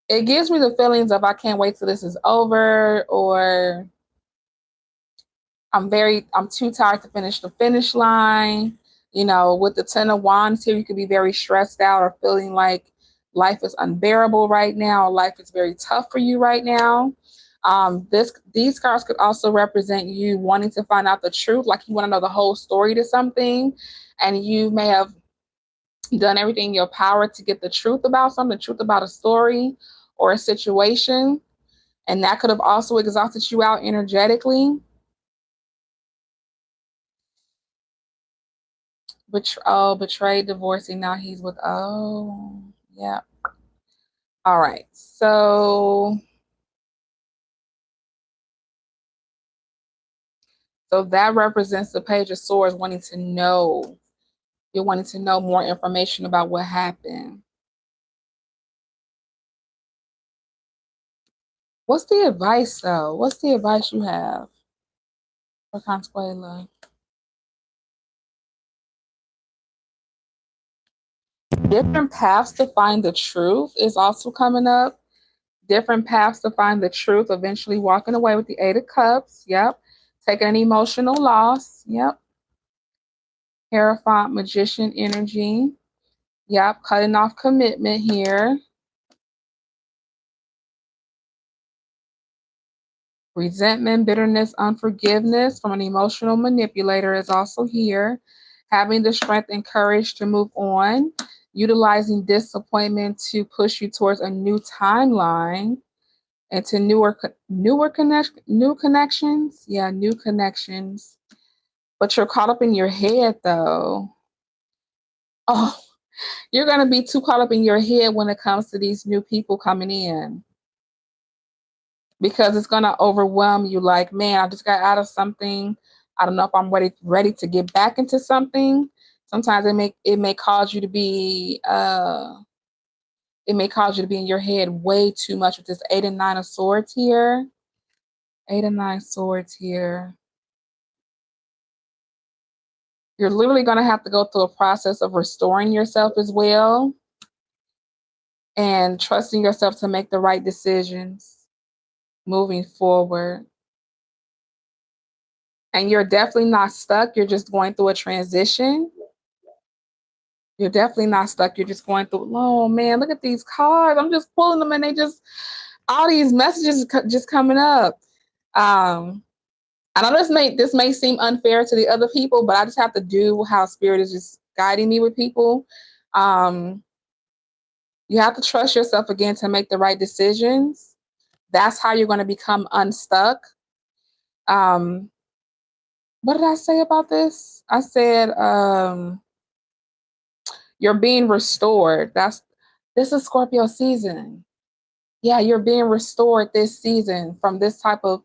it gives me the feelings of I can't wait till this is over, or I'm too tired to finish the finish line. With the Ten of Wands here, you could be very stressed out or feeling like life is unbearable right now. Life is very tough for you right now. These cards could also represent you wanting to find out the truth, like you want to know the whole story to something, and you may have done everything in your power to get the truth about something, the truth about a story or a situation, and that could have also exhausted you out energetically. Betrayed, divorcing. Now he's with, yeah. All right. So that represents the Page of Swords wanting to know. You're wanting to know more information about what happened. What's the advice, though? What's the advice you have for Consquella? Different paths to find the truth is also coming up. Different paths to find the truth. Eventually walking away with the Eight of Cups. Yep. Taking an emotional loss. Yep. Hierophant, magician energy. Yep. Cutting off commitment here. Resentment, bitterness, unforgiveness from an emotional manipulator is also here. Having the strength and courage to move on. Utilizing disappointment to push you towards a new timeline and to new connections. Yeah, new connections. But you're caught up in your head, though. Oh, you're going to be too caught up in your head when it comes to these new people coming in, because it's going to overwhelm you. Like, man, I just got out of something. I don't know if I'm ready to get back into something. Sometimes it may cause you to be in your head way too much with this Eight and Nine of Swords here. Eight and Nine Swords here. You're literally going to have to go through a process of restoring yourself as well and trusting yourself to make the right decisions moving forward. And you're definitely not stuck. You're just going through a transition. You're definitely not stuck. You're just going through, oh man, look at these cards. I'm just pulling them and all these messages just coming up. I know this may seem unfair to the other people, but I just have to do how Spirit is just guiding me with people. Um, you have to trust yourself again to make the right decisions. That's how you're going to become unstuck. Um, what did I say about this? I said you're being restored. This is Scorpio season. Yeah, you're being restored this season from this type of.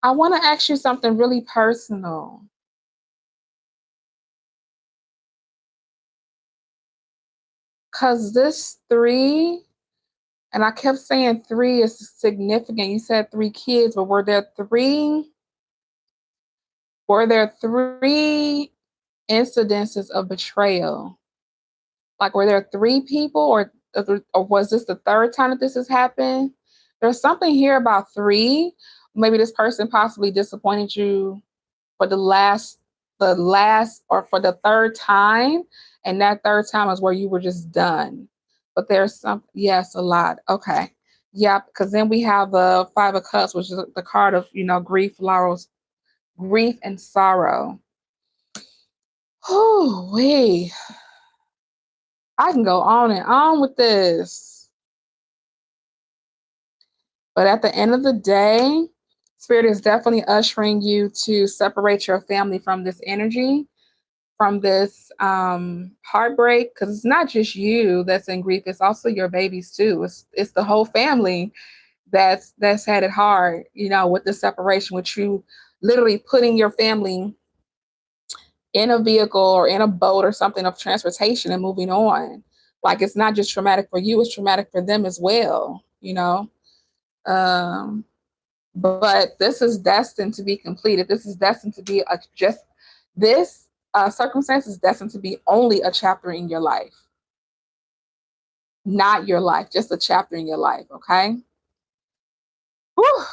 I want to ask you something really personal. Because this 3, and I kept saying 3 is significant. You said 3 kids, but were there three incidences of betrayal? Like, were there 3 people, or was this the 3rd time that this has happened? There's something here about 3. Maybe this person possibly disappointed you for the last, or for the 3rd time, and that 3rd time is where you were just done. But there's some, yes, a lot. Okay, yeah, because then we have the 5 of Cups, which is the card of grief and sorrow. Oh, wait. I can go on and on with this. But at the end of the day, Spirit is definitely ushering you to separate your family from this energy, from this heartbreak, because it's not just you that's in grief, it's also your babies too. It's the whole family that's had it hard, with the separation, with you literally putting your family in a vehicle or in a boat or something of transportation and moving on. Like, it's not just traumatic for you, it's traumatic for them as well. Um, but this is destined to be completed. This is destined to be this circumstance is destined to be only a chapter in your life, not your life, just a chapter in your life. Okay. Whew.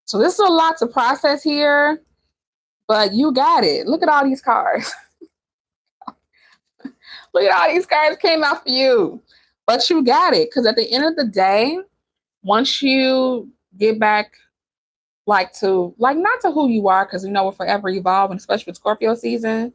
So this is a lot to process here, but you got it. Look at all these cards. Look at all these cards came out for you, but you got it. Because at the end of the day, once you get back, not to who you are, because we're forever evolving, especially with Scorpio season.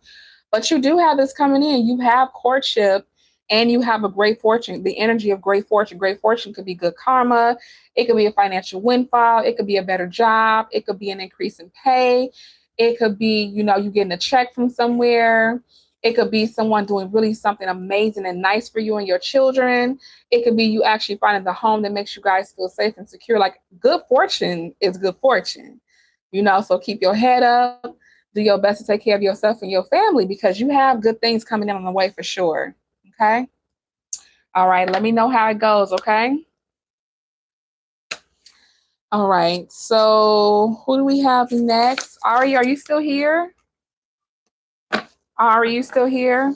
But you do have this coming in. You have courtship, and you have a great fortune, the energy of great fortune. Great fortune could be good karma. It could be a financial windfall. It could be a better job. It could be an increase in pay. It could be, you getting a check from somewhere. It could be someone doing really something amazing and nice for you and your children. It could be you actually finding the home that makes you guys feel safe and secure. Like, good fortune is good fortune, so keep your head up, do your best to take care of yourself and your family, because you have good things coming in on the way for sure. Okay. All right. Let me know how it goes. Okay. All right. So who do we have next? Ari, are you still here? Ari, you still here?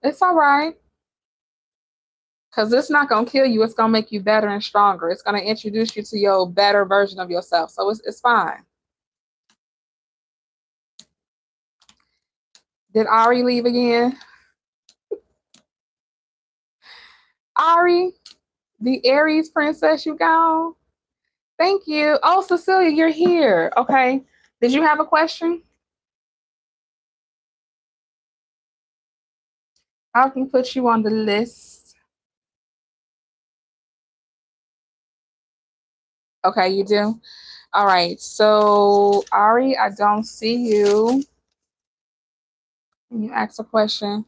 It's all right. Because it's not going to kill you. It's going to make you better and stronger. It's going to introduce you to your better version of yourself. So it's fine. Did Ari leave again? Ari, the Aries Princess, you gone? Thank you. Oh, Cecilia, you're here. Okay. Did you have a question? I can put you on the list. Okay, you do? All right. So, Ari, I don't see you. Can you ask a question?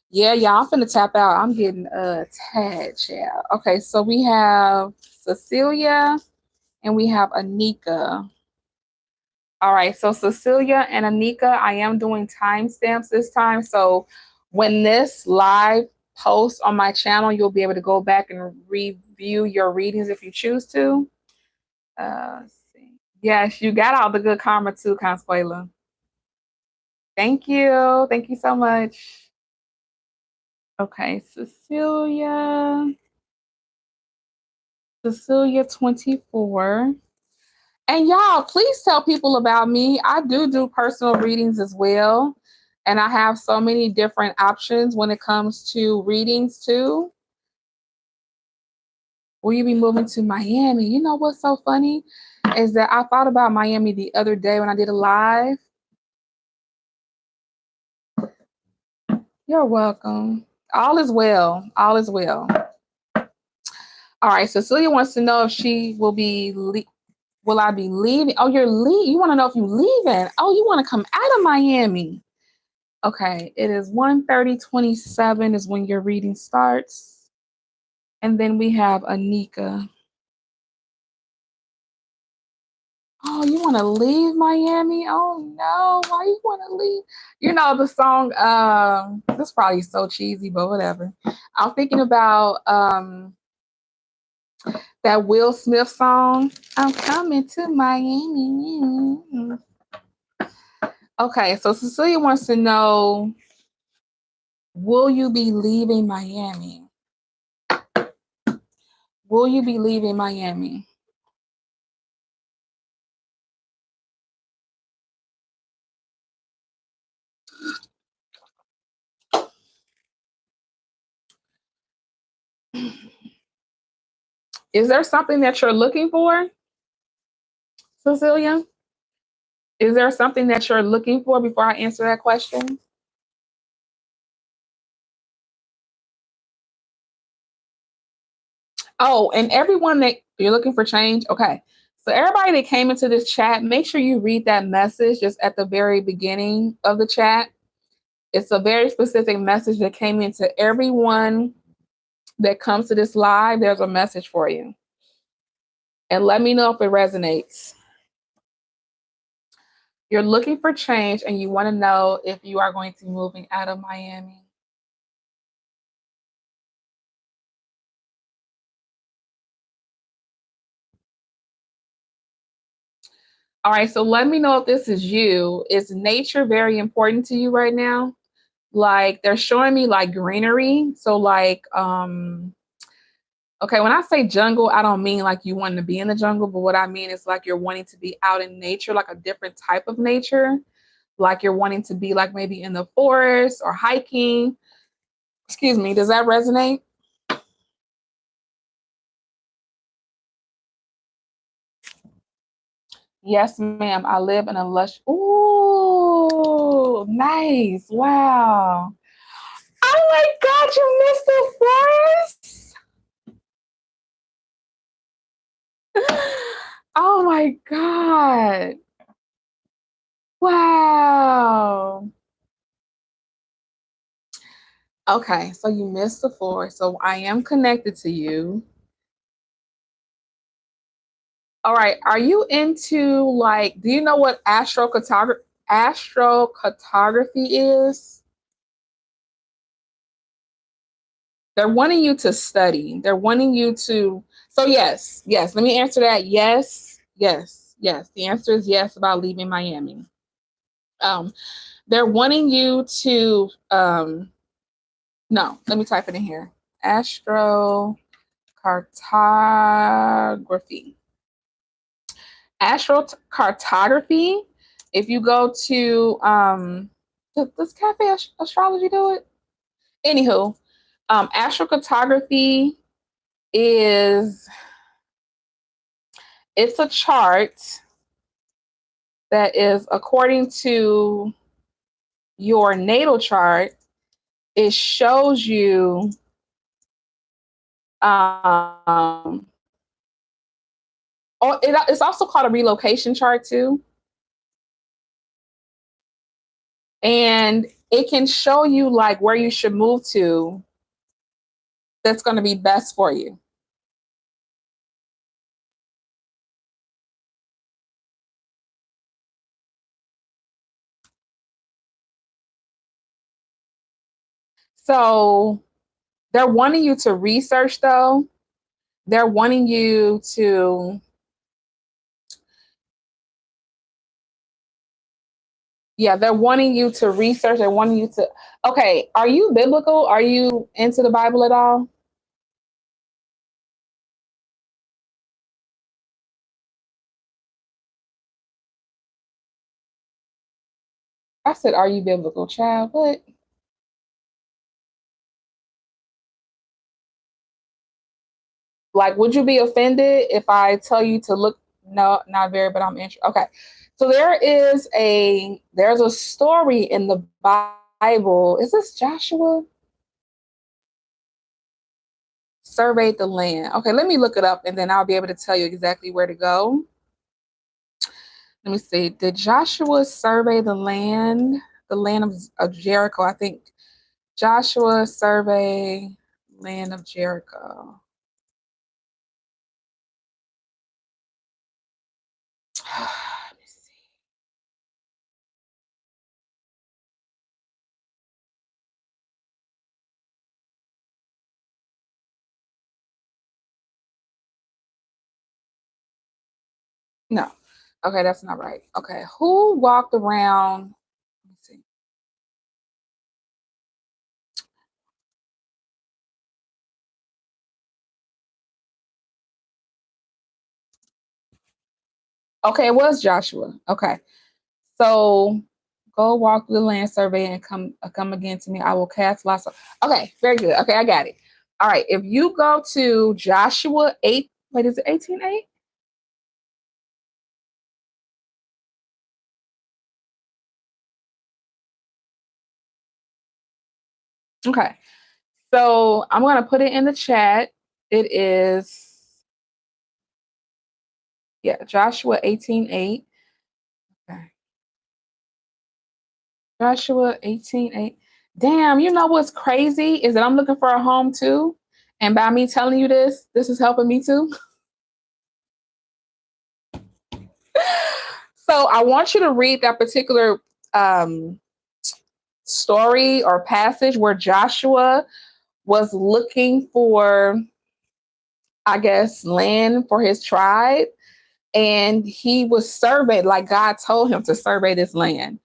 Yeah, I'm finna tap out. I'm getting attached. Yeah. Okay, so we have Cecilia and we have Anika. All right, so Cecilia and Anika, I am doing timestamps this time. So when this live posts on my channel, you'll be able to go back and review your readings if you choose to. Let's see. Yes, you got all the good karma too, Consquella. Thank you. Thank you so much. Okay, Cecilia 24. And y'all, please tell people about me. I do personal readings as well. And I have so many different options when it comes to readings too. Will you be moving to Miami? You know what's so funny is that I thought about Miami the other day when I did a live. You're welcome. All is well. All is well. All right. Cecilia wants to know if she will be. Will I be leaving? Oh, you're leaving. You want to know if you're leaving? Oh, you want to come out of Miami? Okay. It is 1:30:27 is when your reading starts. And then we have Anika. Oh, you want to leave Miami? Oh no, why you want to leave? You know the song. This is probably so cheesy, but whatever. I'm thinking about that Will Smith song. I'm coming to Miami. Okay, so Cecilia wants to know: will you be leaving Miami? Will you be leaving Miami? Is there something that you're looking for, Cecilia? Is there something that you're looking for before I answer that question? Oh, and everyone that you're looking for change, okay. So everybody that came into this chat, make sure you read that message just at the very beginning of the chat. It's a very specific message that came into everyone that comes to this live. There's a message for you. And let me know if it resonates. You're looking for change and you want to know if you are going to be moving out of Miami. All right, so let me know if this is you. Is nature very important to you right now? Like they're showing me like greenery. So like okay, when I say jungle, I don't mean like you wanting to be in the jungle, but what I mean is like you're wanting to be out in nature, like a different type of nature. Like you're wanting to be like maybe in the forest or hiking. Excuse me, does that resonate? Yes, ma'am. I live in a lush. Ooh, nice. Wow. Oh my God, you missed the forest. Oh my God. Wow. Okay, so you missed the forest. So I am connected to you. All right. Are you into like, do you know what astrocartography is? They're wanting you to study. They're wanting you to. So yes, yes. Let me answer that. Yes, yes, yes. The answer is yes about leaving Miami. Um, they're wanting you to. No, let me type it in here. Astrocartography. Astrocartography. If you go to does Cafe Astrology do it? Anywho, astrocartography is it's a chart that is according to your natal chart. It shows you um it's also called a relocation chart too. And it can show you like where you should move to that's going to be best for you. So they're wanting you to research though. They're wanting you to yeah, they're wanting you to research. They're wanting you to okay, are you biblical? Are you into the Bible at all? I said, are you biblical, child? What? Like, would you be offended if I tell you to look? No, not very, but I'm interested. Okay. So there's a story in the Bible. Is this Joshua? Surveyed the land. Okay, let me look it up and then I'll be able to tell you exactly where to go. Let me see. Did Joshua survey the land of Jericho? I think Joshua survey land of Jericho. No. Okay, that's not right. Okay, who walked around? Let me see. Okay, it was Joshua. Okay, so go walk through the land survey and come again to me. I will cast lots of. Okay, very good. Okay, I got it. All right, if you go to Joshua 8, wait, is it 18:8? Okay, so I'm gonna put it in the chat. It is, yeah, Joshua 18:8. Okay. Joshua 18:8. Damn, you know what's crazy is that I'm looking for a home too. And by me telling you this is helping me too. So I want you to read that particular um, story or passage where Joshua was looking for, I guess, land for his tribe. And he was surveyed, like God told him to survey this land.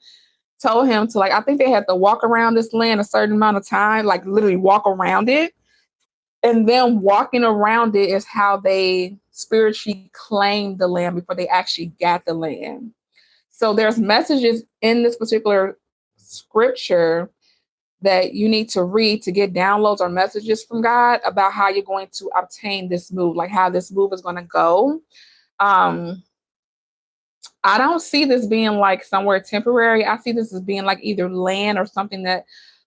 Told him to, like, I think they had to walk around this land a certain amount of time, like literally walk around it. And then walking around it is how they spiritually claimed the land before they actually got the land. So there's messages in this particular scripture that you need to read to get downloads or messages from God about how you're going to obtain this move, like how this move is going to go. Um, I don't see this being like somewhere temporary. I see this as being like either land or something that,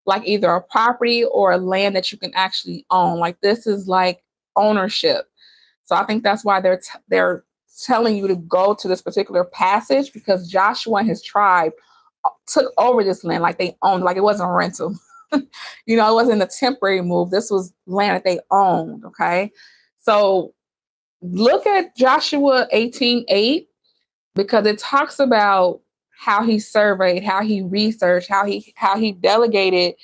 like either a property or a land that you can actually own. Like this is like ownership. So I think that's why they're telling you to go to this particular passage because Joshua and his tribe took over this land like they owned, like it wasn't a rental. You know, it wasn't a temporary move. This was land that they owned. Okay. So look at Joshua 18:8 because it talks about how he surveyed, how he researched, how he delegated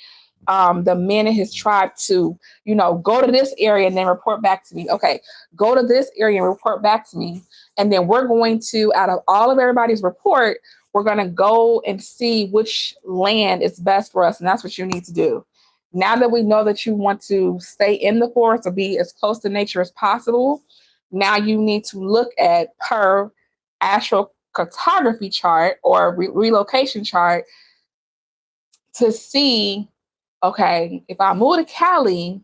the men in his tribe to, go to this area and then report back to me. Okay, go to this area and report back to me. And then we're going to, out of all of everybody's report, we're going to go and see which land is best for us. And that's what you need to do. Now that we know that you want to stay in the forest or be as close to nature as possible, now you need to look at per astrocartography chart or relocation chart to see, okay, if I move to Cali,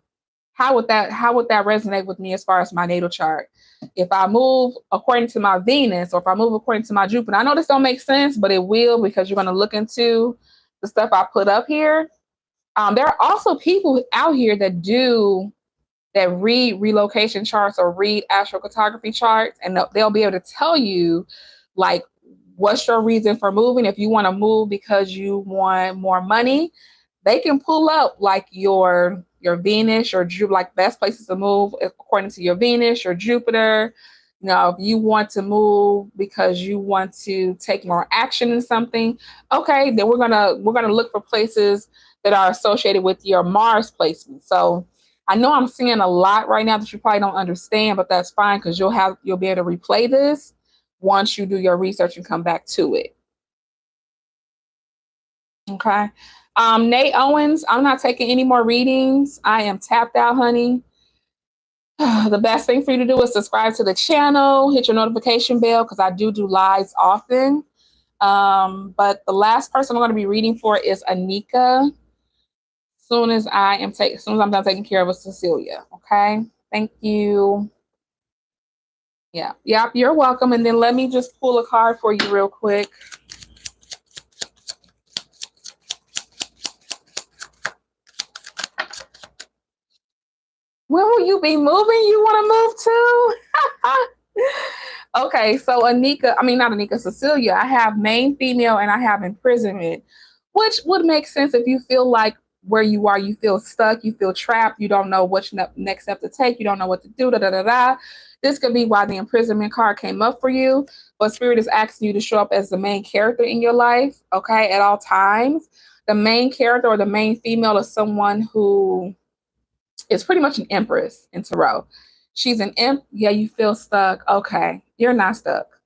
how would that resonate with me as far as my natal chart? If I move according to my Venus or if I move according to my Jupiter, I know this don't make sense, but it will because you're going to look into the stuff I put up here. There are also people out here that read relocation charts or read astrocartography charts, and they'll be able to tell you, like, what's your reason for moving. If you want to move because you want more money, they can pull up like your Venus or Jupiter, like best places to move according to your Venus or Jupiter. If you want to move because you want to take more action in something, okay, then we're gonna look for places that are associated with your Mars placement. So I know I'm seeing a lot right now that you probably don't understand, but that's fine because you'll be able to replay this once you do your research and come back to it. Okay. Nate Owens, I'm not taking any more readings. I am tapped out, honey. The best thing for you to do is subscribe to the channel, hit your notification bell because I do lives often. But the last person I'm going to be reading for is Anika. As soon as I'm done taking care of Cecilia. Okay. Thank you. Yeah. Yep. You're welcome. And then let me just pull a card for you real quick. When will you be moving? You want to move too? Okay, so not Anika, Cecilia, I have main female and I have imprisonment, which would make sense if you feel like where you are, you feel stuck, you feel trapped, you don't know which next step to take, you don't know what to do, da da da da. This could be why the imprisonment card came up for you, but Spirit is asking you to show up as the main character in your life, okay, at all times. The main character or the main female is someone who is pretty much an empress in tarot. She's an imp. Yeah, you feel stuck. Okay, you're not stuck.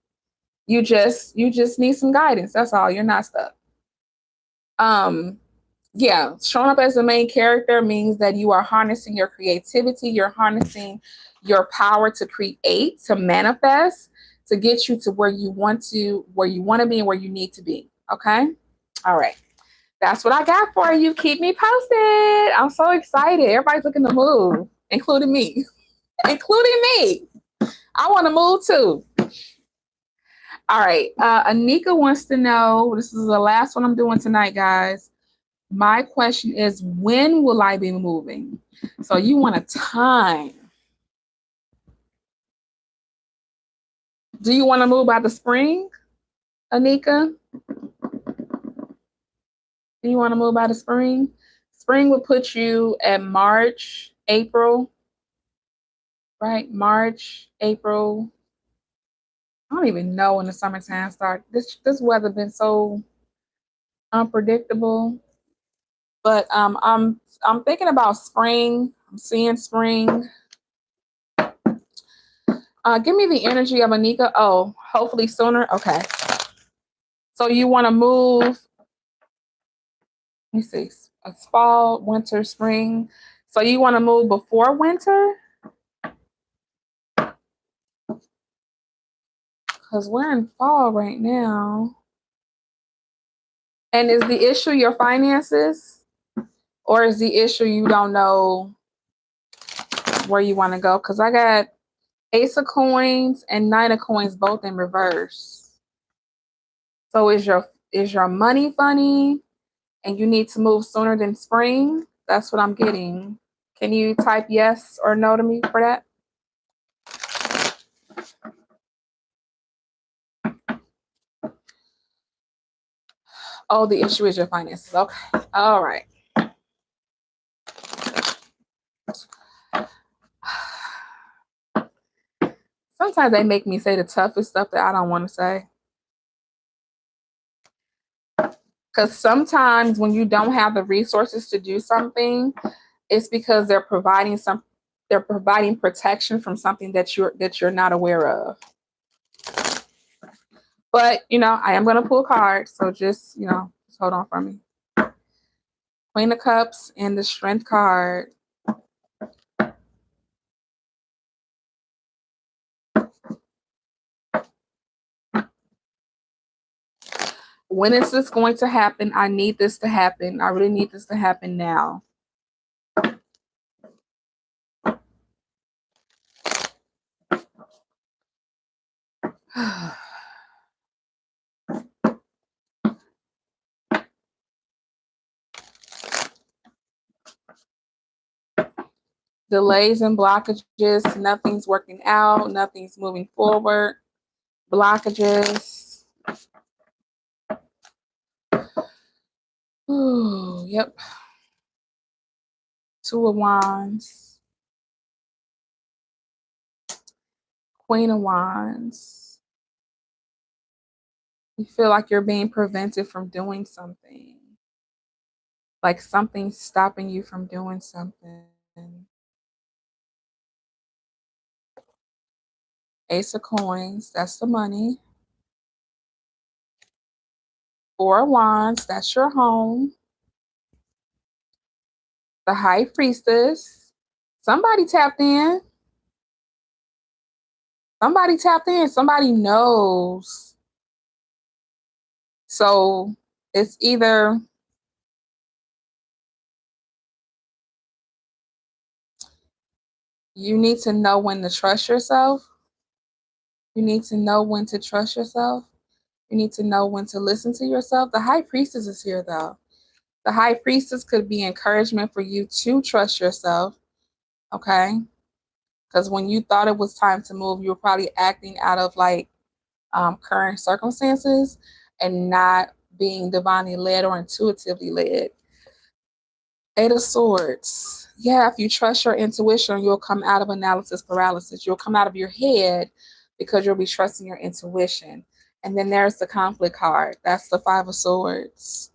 You just need some guidance. That's all. You're not stuck. Um, yeah, showing up as the main character means that you are harnessing your creativity, you're harnessing your power to create, to manifest, to get you to where you want to be and where you need to be. Okay? All right. That's what I got for you. Keep me posted. I'm so excited. Everybody's looking to move, including me. Including me. I want to move too. All right. Anika wants to know, this is the last one I'm doing tonight, guys. My question is, when will I be moving? So you want a time. Do you want to move by the spring, Anika? Do you want to move by the spring? Spring would put you at March, April, right? March, April. I don't even know when the summertime starts. This weather been so unpredictable. But I'm thinking about spring. I'm seeing spring. Give me the energy of Anika. Oh, hopefully sooner. Okay. So you want to move, let me see, it's fall, winter, spring. So you want to move before winter? Because we're in fall right now. And is the issue your finances? Or is the issue you don't know where you want to go? Because I got Ace of Coins and Nine of Coins both in reverse. So is your money funny and you need to move sooner than spring? That's what I'm getting. Can you type yes or no to me for that? Oh, the issue is your finances. Okay. All right. Sometimes they make me say the toughest stuff that I don't want to say. Because sometimes when you don't have the resources to do something, it's because they're providing protection from something that you're not aware of. But I am gonna pull cards, so just just hold on for me. Queen of Cups and the Strength card. When is this going to happen? I need this to happen. I really need this to happen now. Delays and blockages. Nothing's working out. Nothing's moving forward. Blockages. Ooh, yep. Two of Wands. Queen of Wands. You feel like you're being prevented from doing something. Like something's stopping you from doing something. Ace of Coins, that's the money. Four of Wands, that's your home. The High Priestess. Somebody tapped in. Somebody tapped in. Somebody knows. So it's either you need to know when to trust yourself. You need to know when to trust yourself. You need to know when to listen to yourself. The High Priestess is here, though. The High Priestess could be encouragement for you to trust yourself, okay? Because when you thought it was time to move, you were probably acting out of current circumstances and not being divinely led or intuitively led. Eight of Swords. Yeah, if you trust your intuition, you'll come out of analysis paralysis. You'll come out of your head because you'll be trusting your intuition. And then there's the Conflict card. That's the Five of Swords.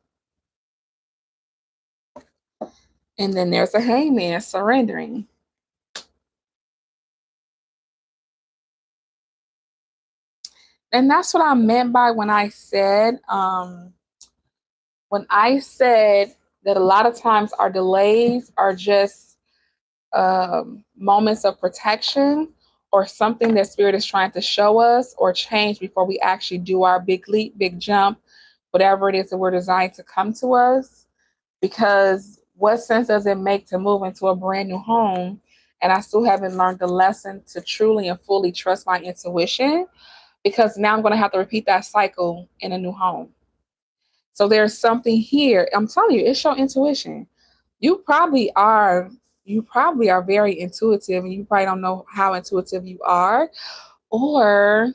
And then there's the Hangman, surrendering. And that's what I meant by when I said that a lot of times our delays are just moments of protection or something that spirit is trying to show us or change before we actually do our big leap, big jump, whatever it is that we're designed to come to us. Because what sense does it make to move into a brand new home and I still haven't learned the lesson to truly and fully trust my intuition? Because now I'm going to have to repeat that cycle in a new home. So there's something here. I'm telling you, it's your intuition. You probably are you probably are very intuitive and you probably don't know how intuitive you are. Or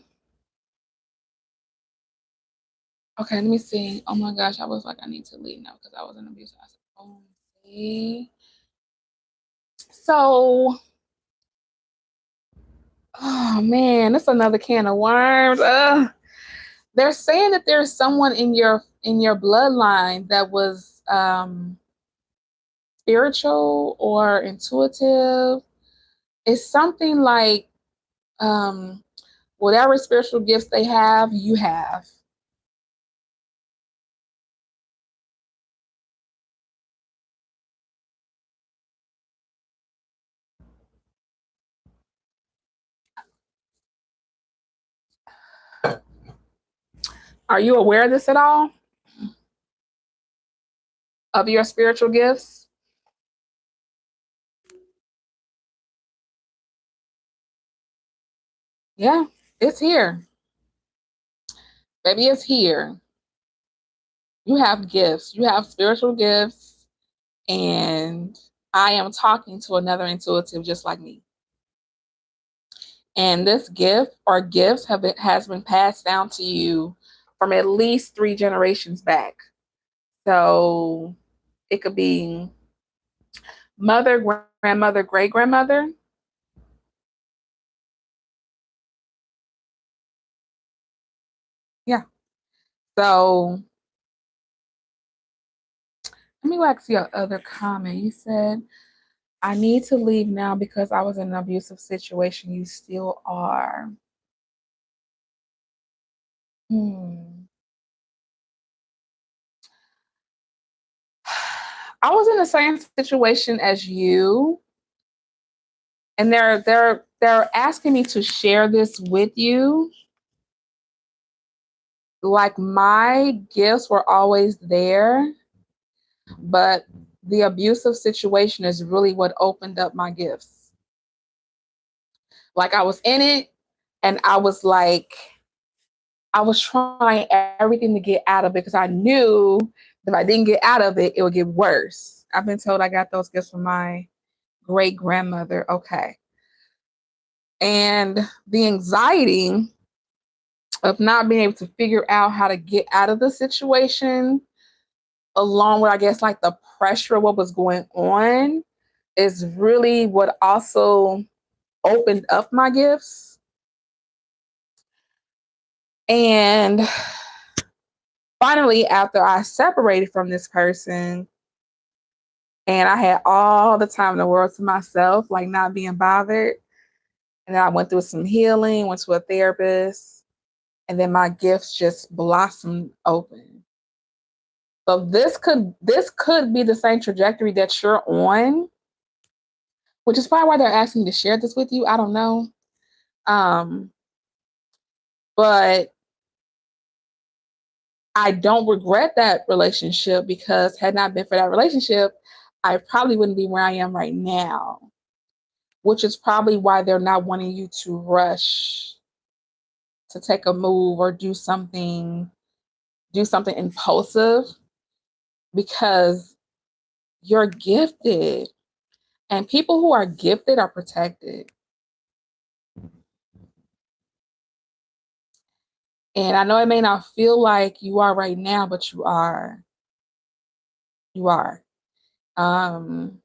okay, let me see. Oh my gosh, I was like, I need to leave now because I was in abuse. I said, oh, see. So, oh man, that's another can of worms. They're saying that there's someone in your bloodline that was spiritual or intuitive. It's something like um, whatever spiritual gifts they have, you have. Are you aware of this at all? Of your spiritual gifts? Yeah, it's here. Baby, it's here. You have gifts. You have spiritual gifts. And I am talking to another intuitive just like me. And this gift or gifts has been passed down to you from at least 3 generations back. So it could be mother, grandmother, great grandmother. Yeah. So let me go ask you your other comment. You said, I need to leave now because I was in an abusive situation. You still are. Hmm. I was in the same situation as you, and they're asking me to share this with you. Like my gifts were always there, but the abusive situation is really what opened up my gifts. Like I was in it, and I was trying everything to get out of it because I knew if I didn't get out of it, it would get worse. I've been told I got those gifts from my great grandmother. Okay. And the anxiety of not being able to figure out how to get out of the situation, along with, I guess, like the pressure of what was going on, is really what also opened up my gifts. And finally, after I separated from this person, and I had all the time in the world to myself, like not being bothered. And then I went through some healing, went to a therapist, and then my gifts just blossomed open. So this could be the same trajectory that you're on, which is probably why they're asking me to share this with you. I don't know. Um, but I don't regret that relationship because had not been for that relationship, I probably wouldn't be where I am right now, which is probably why they're not wanting you to rush to take a move or do something impulsive because you're gifted and people who are gifted are protected. And I know it may not feel like you are right now, but you are. You are. Um,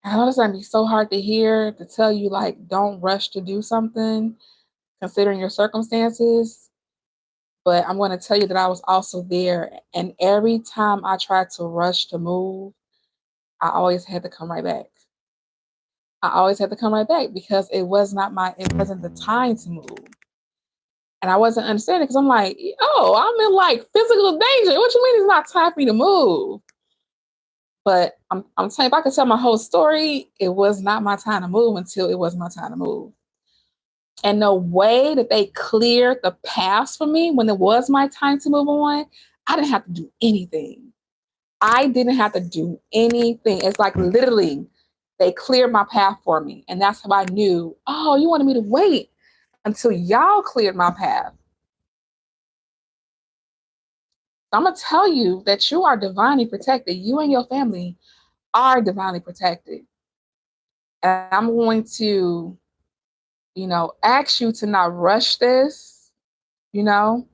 I know it's gonna be so hard to hear to tell you like don't rush to do something considering your circumstances. But I'm gonna tell you that I was also there. And every time I tried to rush to move, I always had to come right back. I always had to come right back because it wasn't the time to move. And I wasn't understanding because I'm like, oh, I'm in like physical danger. What you mean it's not time for me to move? But I'm telling you, if I could tell my whole story, it was not my time to move until it was my time to move. And the way that they cleared the paths for me when it was my time to move on, I didn't have to do anything. I didn't have to do anything. It's like literally they cleared my path for me. And that's how I knew, oh, you wanted me to wait until y'all cleared my path. I'm going to tell you that you are divinely protected. You and your family are divinely protected. And I'm going to, ask you to not rush this, you know,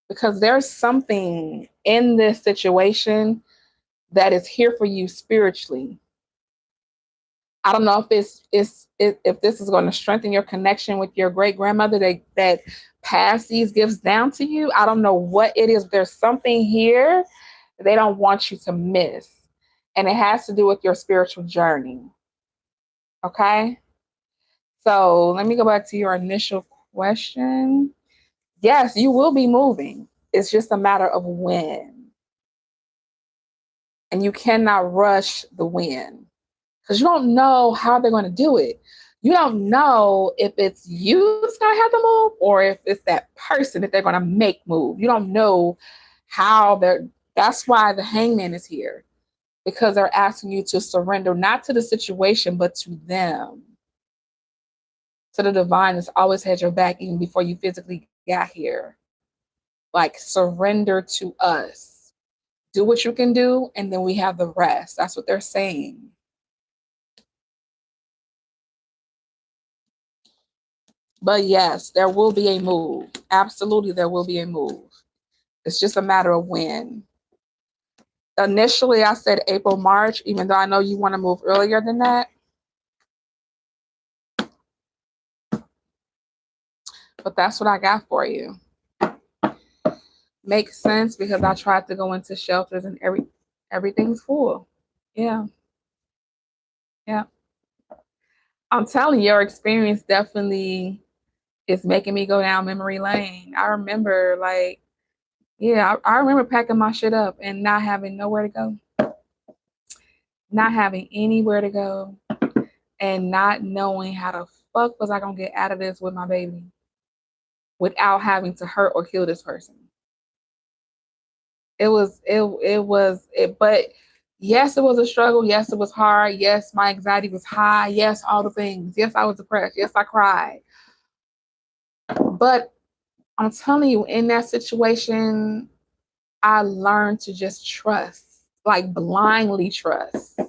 because there's something in this situation that is here for you spiritually. I don't know if this is going to strengthen your connection with your great grandmother that passed these gifts down to you. I don't know what it is. There's something here they don't want you to miss, and it has to do with your spiritual journey. Okay, so let me go back to your initial question. Yes, you will be moving. It's just a matter of when, and you cannot rush the when. Because you don't know how they're going to do it. You don't know if it's you that's going to have to move or if it's that person that they're going to make move. You don't know how they're. That's why the hangman is here, because they're asking you to surrender not to the situation, but to them. To the divine that's always had your back even before you physically got here. Like, surrender to us. Do what you can do, and then we have the rest. That's what they're saying. But yes, there will be a move. Absolutely, there will be a move. It's just a matter of when. Initially, I said April, March, even though I know you want to move earlier than that. But that's what I got for you. Makes sense because I tried to go into shelters and everything's full. Yeah. Yeah. I'm telling you, your experience definitely is making me go down memory lane. I remember I remember packing my shit up and not having nowhere to go. Not having anywhere to go and not knowing how the fuck was I gonna get out of this with my baby without having to hurt or kill this person. But yes, it was a struggle. Yes, it was hard. Yes, my anxiety was high. Yes, all the things. Yes, I was depressed. Yes, I cried. But I'm telling you, in that situation, I learned to just trust, like blindly trust.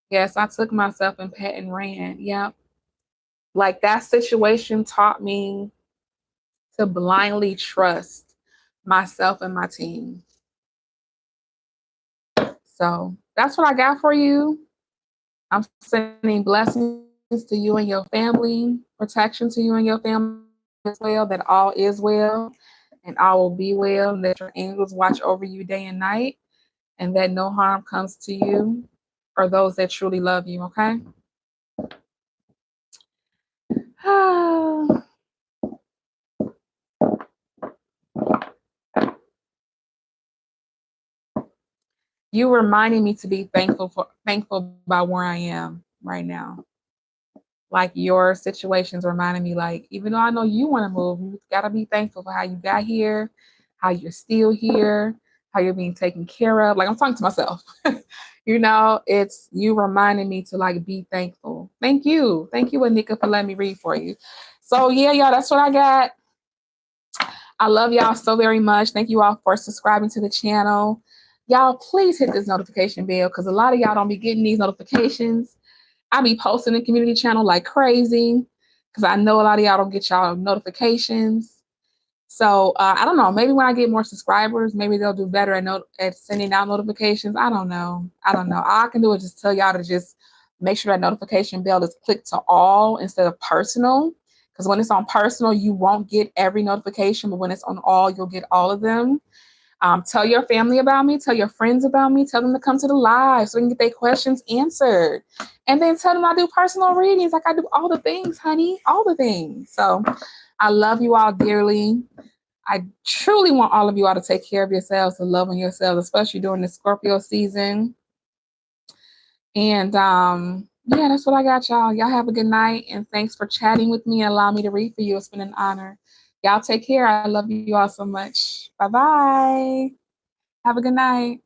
Yes, I took myself and pet and ran. Yep. Like that situation taught me to blindly trust myself and my team. So that's what I got for you. I'm sending blessings to you and your family, protection to you and your family as well, that all is well and all will be well, and that your angels watch over you day and night, and that no harm comes to you or those that truly love you, okay? You reminding me to be thankful by where I am right now. Like your situations reminding me, like, even though I know you want to move, you gotta be thankful for how you got here, how you're still here, how you're being taken care of. Like I'm talking to myself. It's you reminding me to like be thankful. Thank you. Thank you, Anika, for letting me read for you. So yeah, y'all, that's what I got. I love y'all so very much. Thank you all for subscribing to the channel. Y'all, please hit this notification bell because a lot of y'all don't be getting these notifications. I be posting the community channel like crazy because I know a lot of y'all don't get y'all notifications. So I don't know. Maybe when I get more subscribers, maybe they'll do better at sending out notifications. I don't know. All I can do is just tell y'all to just make sure that notification bell is clicked to all instead of personal. Because when it's on personal, you won't get every notification, but when it's on all, you'll get all of them. Tell your family about me, tell your friends about me, tell them to come to the live so we can get their questions answered. And then tell them I do personal readings. Like I do all the things, honey, all the things. So I love you all dearly. I truly want all of you all to take care of yourselves and love on yourselves, especially during the Scorpio season. And yeah, that's what I got, y'all. Y'all have a good night. And thanks for chatting with me and allowing me to read for you. It's been an honor. Y'all take care. I love you all so much. Bye bye. Have a good night.